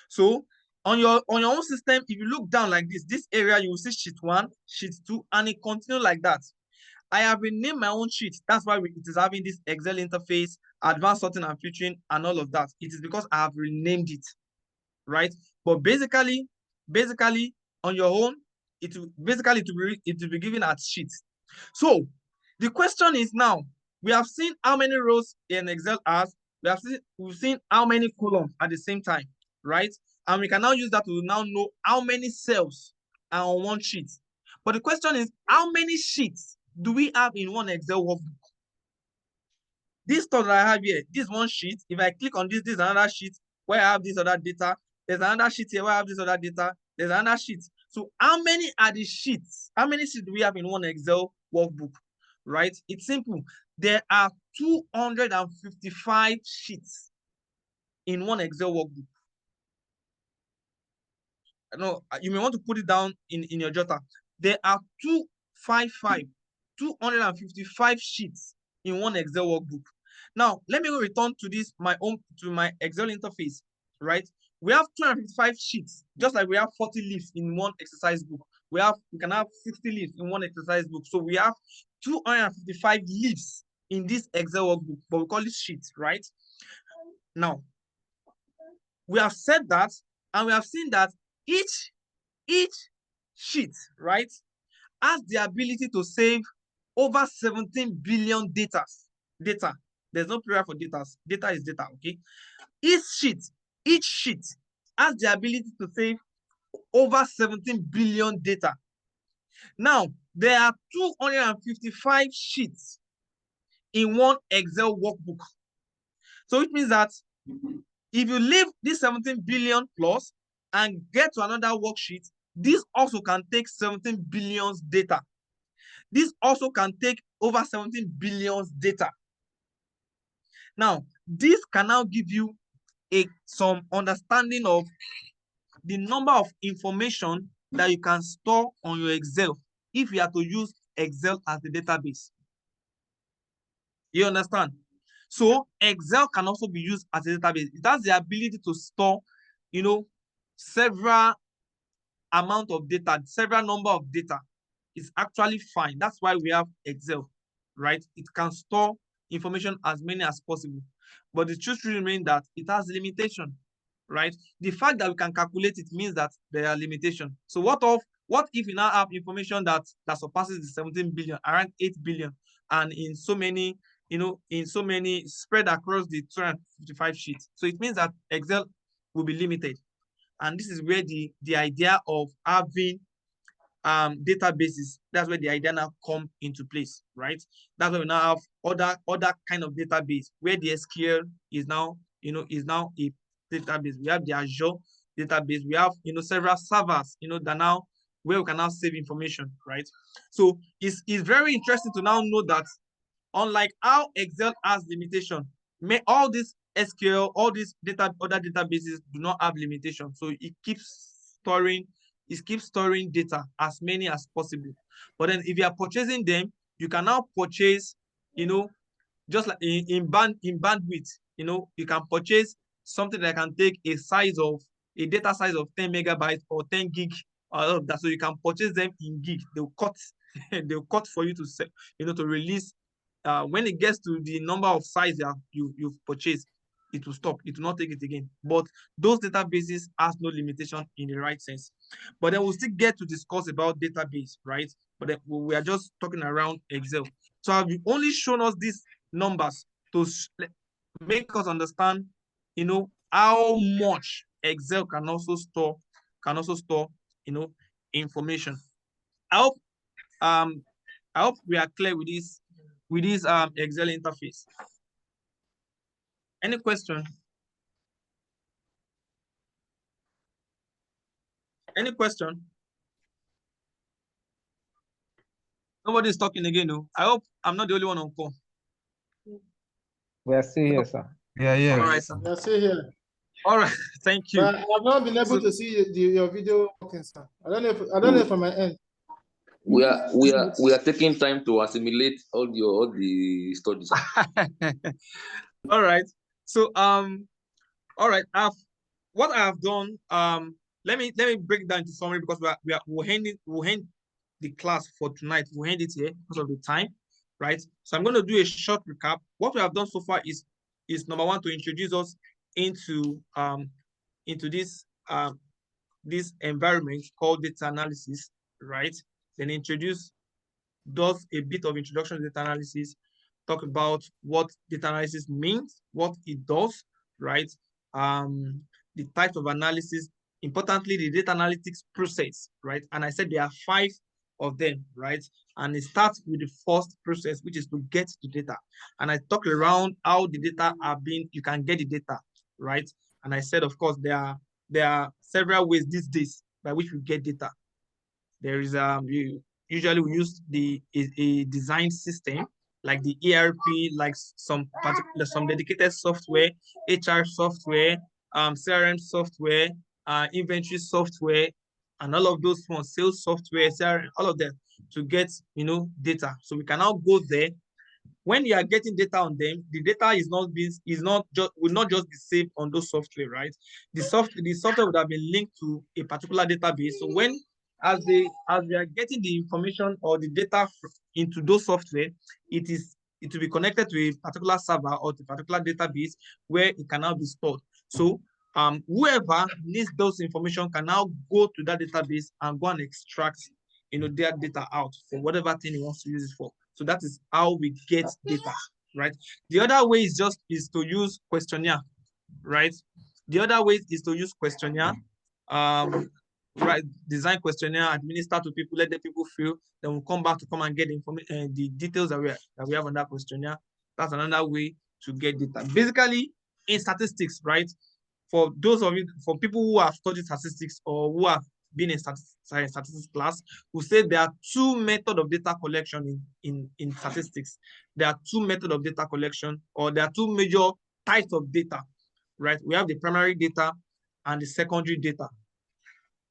So on your own system, if you look down like this area, you will see sheet 1, sheet 2, and it continues like that. I have renamed my own sheet. That's why it is having this Excel interface, advanced sorting and filtering, and all of that. It is because I have renamed it, right? But basically, on your own, it will be given as sheets. So the question is now, we have seen how many rows in Excel has. We've seen how many columns at the same time, right? And we can now use that to now know how many cells are on one sheet. But the question is, how many sheets do we have in one Excel workbook? This stuff that I have here, this one sheet, if I click on this is another sheet where I have this other data. There's another sheet here where I have this other data. There's another sheet. So how many are the sheets? How many sheets do we have in one Excel workbook? Right? It's simple. There are 255 sheets in one Excel workbook. No, you may want to put it down in your jotter. There are 255 sheets in one Excel workbook. Now, let me return to my Excel interface, right? We have 255 sheets, just like we have 40 leaves in one exercise book. We can have 60 leaves in one exercise book. So we have 255 leaves in this Excel workbook, but we call it sheets, right? Now, we have said that, and we have seen that each sheet, right, has the ability to save over 17 billion data. There's no plural for data. Data is data, okay? Each sheet has the ability to save over 17 billion data. Now, there are 255 sheets in one Excel workbook. So it means that if you leave this 17 billion plus and get to another worksheet, this also can take 17 billion data. This also can take over 17 billion data. Now, this can now give you some understanding of the number of information that you can store on your Excel if you are to use Excel as the database. You understand? So Excel can also be used as a database. It has the ability to store, several amount of data, several number of data. It's actually fine. That's why we have Excel, right? It can store information as many as possible. But the truth remains that it has limitation, right? The fact that we can calculate it means that there are limitations. So what if we now have information that surpasses the 17 billion, around 8 billion, and in so many spread across the 255 sheets? So it means that Excel will be limited. And this is where the idea of having databases, that's where the idea now come into place, right? That's why we now have other kind of database where the SQL is now a database. We have the Azure database. We have several servers that now where we can now save information, right? So it's very interesting to now know that unlike how Excel has limitation, all this SQL, all these other databases do not have limitation. So it keeps storing data as many as possible. But then if you are purchasing them, you can now purchase, just like in bandwidth, you can purchase something that can take a data size of 10 megabytes or 10 gig, all of that. So you can purchase them in gig. They'll cut, they'll cut for you to set, to release. When it gets to the number of size you've purchased, it will stop. It will not take it again. But those databases has no limitation in the right sense. But then we'll still get to discuss about database, right? But then we are just talking around Excel. So I've only shown us these numbers to make us understand, how much Excel can also store, information. I hope we are clear with this Excel interface. Any question? Any question? Nobody's talking again, no. I hope I'm not the only one on call. We are still here, sir. Yeah. All right, sir. Yeah, see here. All right, thank you. But I've not been able to see your video working, sir. I don't know if from my end. We are taking time to assimilate all the studies. All right. So all right. What I have done, let me break down into summary, because we'll end the class for tonight. We'll end it here because of the time, right? So I'm going to do a short recap. What we have done so far is number one, to introduce us into this environment called data analysis, right? Then introduce does a bit of introduction to data analysis, talk about what data analysis means, what it does, right? The types of analysis, importantly, the data analytics process, right? And I said there are 5 of them, right? And it starts with the first process, which is to get the data. And I talked around how the data you can get the data, right? And I said, of course, there are several ways these days by which we get data. There is usually we use a design system like the ERP, like some dedicated software, HR software, CRM software, inventory software, and all of those ones, sales software, CRM, all of them, to get data. So we can now go there. When you are getting data on them, the data will not just be saved on those software, right? The software would have been linked to a particular database. So as we are getting the information or the data into those software, it will be connected to a particular server or to a particular database where it can now be stored. So whoever needs those information can now go to that database and go and extract their data out for whatever thing he wants to use it for. So that is how we get data, right? The other way is to use questionnaire, right? The other way is to use questionnaire, right? Design questionnaire, administer to people, let the people fill. Then we'll come back to come and get the information, the details that we have on that questionnaire. That's another way to get data. Basically, in statistics, right? For people who have studied statistics or who have been in statistics class, we say there are 2 methods of data collection in statistics. There are 2 methods of data collection, or there are 2 major types of data, right? We have the primary data and the secondary data,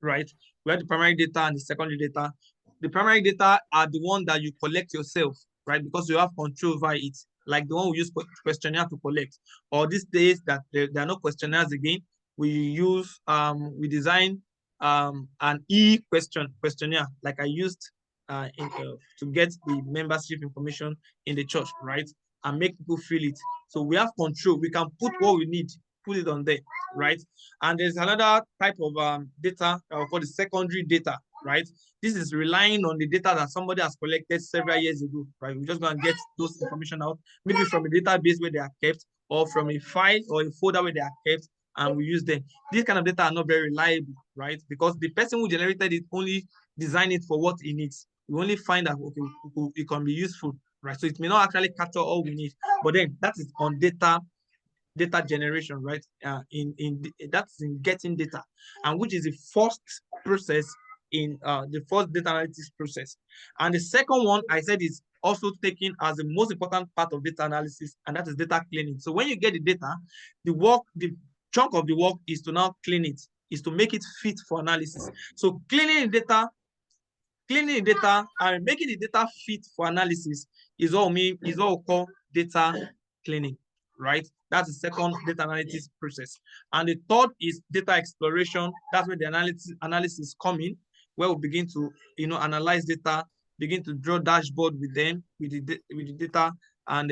right? We have the primary data and the secondary data. The primary data are the one that you collect yourself, right? Because you have control over it, like the one we use questionnaire to collect. Or these days that there are no questionnaires again, we design an questionnaire, like I used to get the membership information in the church, right? And make people fill it. So we have control. We can put what we need, put it on there, right? And there's another type of data called the secondary data, right? This is relying on the data that somebody has collected several years ago, right? We're just going to get those information out, maybe from a database where they are kept, or from a file or a folder where they are kept, and we use them. These kind of data are not very reliable, right? Because the person who generated it only designed it for what he needs. We only find that, okay, it can be useful, right? So it may not actually capture all we need, but then that is on data generation, right? That's in getting data, and which is the first process in the first data analytics process. And the second one I said is also taken as the most important part of data analysis, and that is data cleaning. So when you get the data, the chunk of the work is to now clean it, is to make it fit for analysis. So cleaning the data and making the data fit for analysis is all we call data cleaning, right? That's the second data analytics process. And the third is data exploration. That's where the analysis come in, where we begin to analyze data, begin to draw dashboard with them, with the data, and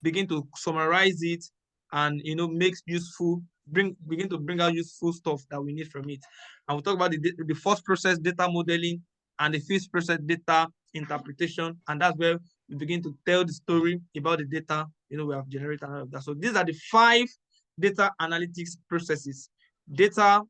begin to summarize it, and make useful, begin to bring out useful stuff that we need from it. And we'll talk about the first process, data modeling, and the fifth process, data interpretation. And that's where we begin to tell the story about the data we have generated and all of that. So these are the 5 data analytics processes: data,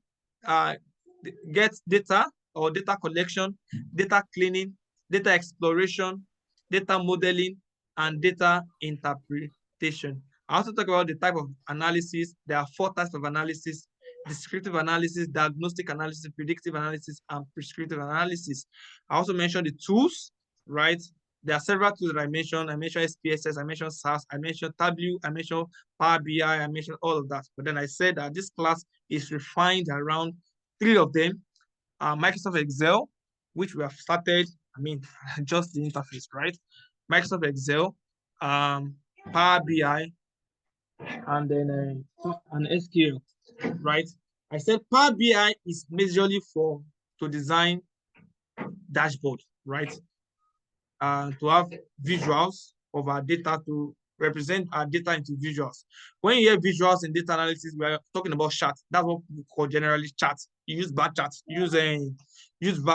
get data or data collection, data cleaning, data exploration, data modeling, and data interpretation. I also talk about the type of analysis. There are 4 types of analysis: descriptive analysis, diagnostic analysis, predictive analysis, and prescriptive analysis. I also mentioned the tools, right? There are several tools that I mentioned. I mentioned SPSS, I mentioned SAS, I mentioned Tableau, I mentioned Power BI, I mentioned all of that. But then I said that this class is refined around 3 of them. Microsoft Excel, which we have started, just the interface, right? Microsoft Excel, Power BI, and then an SQL, right? I said Power BI is majorly to design dashboard, right? To have visuals of our data, to represent our data into visuals. When you hear visuals in data analysis, we are talking about charts. That's what we call generally charts. You use bar charts, use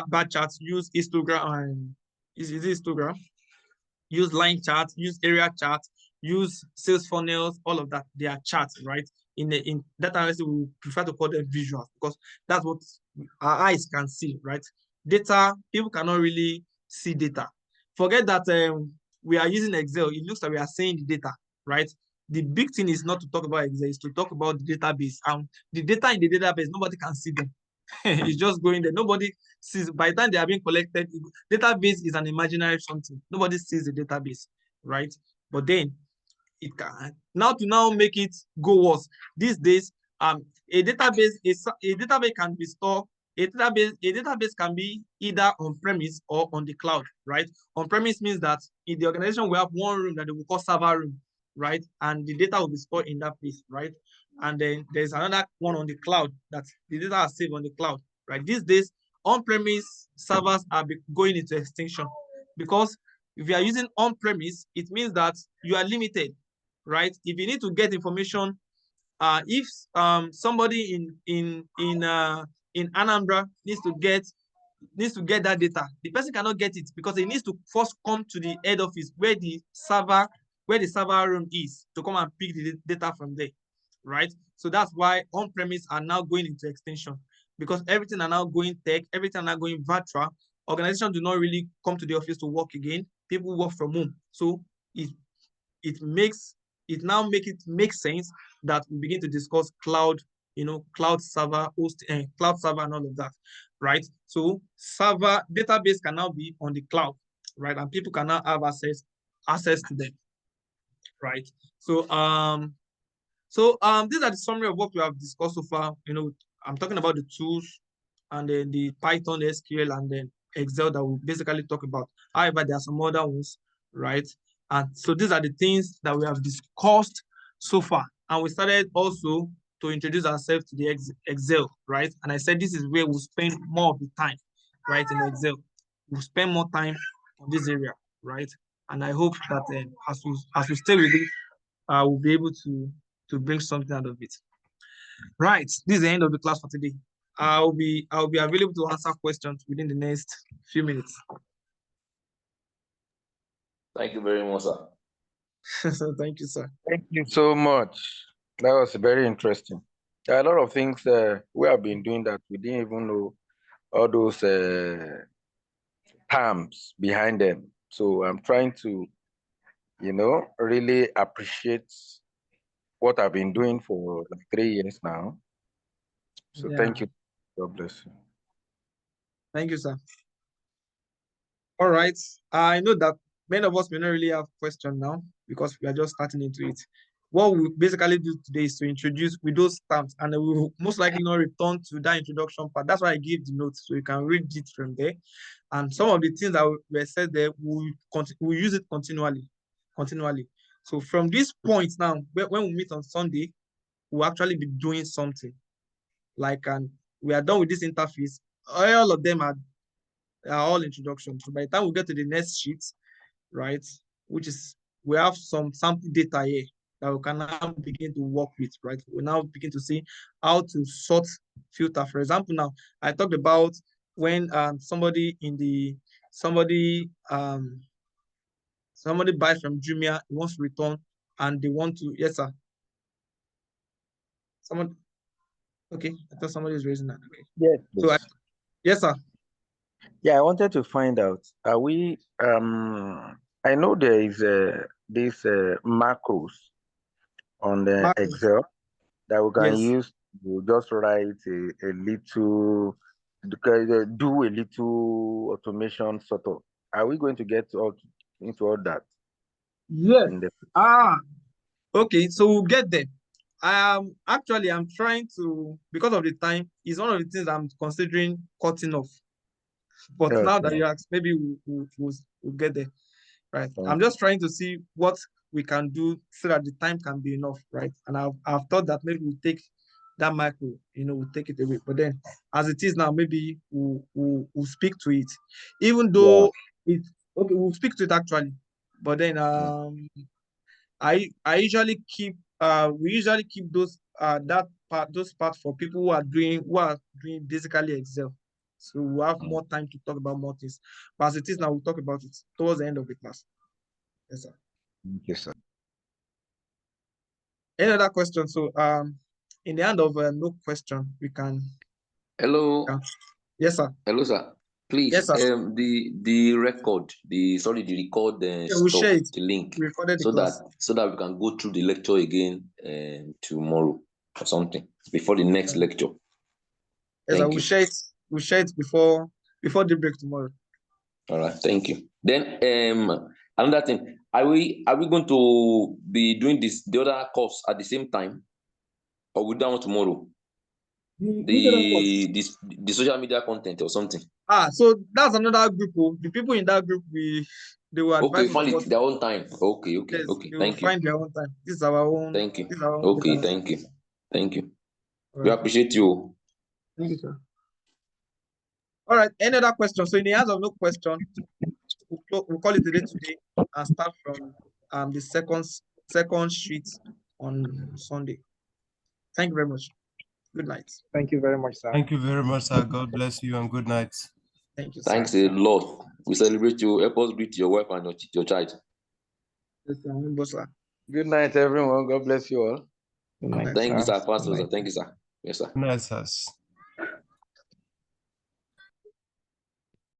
bar charts, use histogram, and is it histogram? Use line charts, use area charts, use sales funnels, all of that. They are charts, right? In data analysis, we prefer to call them visuals because that's what our eyes can see, right? Data, people cannot really see data. Forget that we are using Excel. It looks like we are seeing the data, right? The big thing is not to talk about Excel, it's to talk about the database. And the data in the database, nobody can see them. It's just going there. Nobody sees. By the time they are being collected, database is an imaginary something. Nobody sees the database, right? But then it can now make it go worse. These days, a database can be stored. A database can be either on premise or on the cloud, right? On premise means that in the organization we have one room that they will call server room, right? And the data will be stored in that place, right? And then there's another one on the cloud that the data are saved on the cloud, right? These days, on-premise servers are going into extinction because if you are using on-premise, it means that you are limited, right? If you need to get information, if somebody in Anambra needs to get that data, the person cannot get it because it needs to first come to the head office where the server room is to come and pick the data from there, right? So that's why on-premise are now going into extinction because everything are now going tech, everything are now going virtual. Organizations do not really come to the office to work again. People work from home. So it now makes sense that we begin to discuss cloud, cloud server, cloud server and all of that, right? So server database can now be on the cloud, right? And people can now have access to them, right? So these are the summary of what we have discussed so far. I'm talking about the tools and then the Python, SQL, and then Excel that we basically talk about. However, there are some other ones, right? And so these are the things that we have discussed so far. And we started also to introduce ourselves to the Excel, right? And I said this is where we'll spend more of the time, right, in Excel. We'll spend more time on this area, right? And I hope that as we stay with it, we'll be able to bring something out of it. Right, this is the end of the class for today. I'll be available to answer questions within the next few minutes. Thank you very much, sir. Thank you, sir. Thank you so much. That was very interesting. There are a lot of things we have been doing that we didn't even know all those terms behind them. So I'm trying to, really appreciate what I've been doing for like 3 years now. So Thank you. God bless you. Thank you, sir. All right. I know that many of us may not really have questions now because we are just starting into it. What we basically do today is to introduce with those terms, and we will most likely not return to that introduction part. That's why I gave the notes so you can read it from there. And some of the things that were said there, we'll use it continually. So from this point now, when we meet on Sunday, we'll actually be doing something. Like, and we are done with this interface. All of them are all introduction. So by the time we get to the next sheet, right, which is, we have some sample data here that we can now begin to work with, right? We now begin to see how to sort filter. For example, now I talked about when somebody buys from Jumia, he wants to return, and they want to, yes, sir. Someone, okay, I thought somebody is raising that. Okay. Yes, So yes, sir. yeah, I wanted to find out, are we, I know there is this macros on the Macros. Excel that we can Yes. use to just write a little, do a little automation sort of. Are we going to get into all that? Yes. In the Okay, so we'll get there. Actually, I'm trying to, because of the time, it's one of the things I'm considering cutting off. But now that you ask, maybe we'll get there, right? I'm just trying to see what we can do so that the time can be enough, right? And I've thought that maybe we'll take that macro, we'll take it away. But then, as it is now, maybe we'll speak to it, even though we'll speak to it actually. But then, I usually keep we usually keep those parts for people who are doing basically Excel. So we'll have more time to talk about more things. But as it is now, we'll talk about it towards the end of the class. Yes, sir. Yes, sir. Any other question? So in the end of no question, we can. Hello. Yes, sir. Hello, sir. Please, yes, sir. the record, the record we'll stuff, share it. the link, We recorded so the class. that we can go through the lecture again tomorrow or something before the next lecture. Yes, Thank we'll you. share it. We'll share it before the break tomorrow. All right, thank you. Then another thing, are we going to be doing the other course at the same time, or we do that one tomorrow? The social media content or something. So that's another group. The people in that group, they will advise us find about it their own time. Okay, yes, okay. they will Thank you. find their own time. This is our own. Thank you. This is our own Okay, thank you. Thank you. We appreciate you. Thank you, sir. All right. Any other questions? So in the hands of no question, we'll call it a day today and start from the second sheet on Sunday. Thank you very much. Good night. Thank you very much, sir. Thank you very much, sir. God bless you and good night. Thank you, Thanks sir. a lot. We celebrate you. Help us greet your wife and your child. Yes, sir. Good night, everyone. God bless you all. Good night, Thank you, sir. sir. Pastor, Good sir. night. Thank you, sir. Yes, sir. Good night, sir.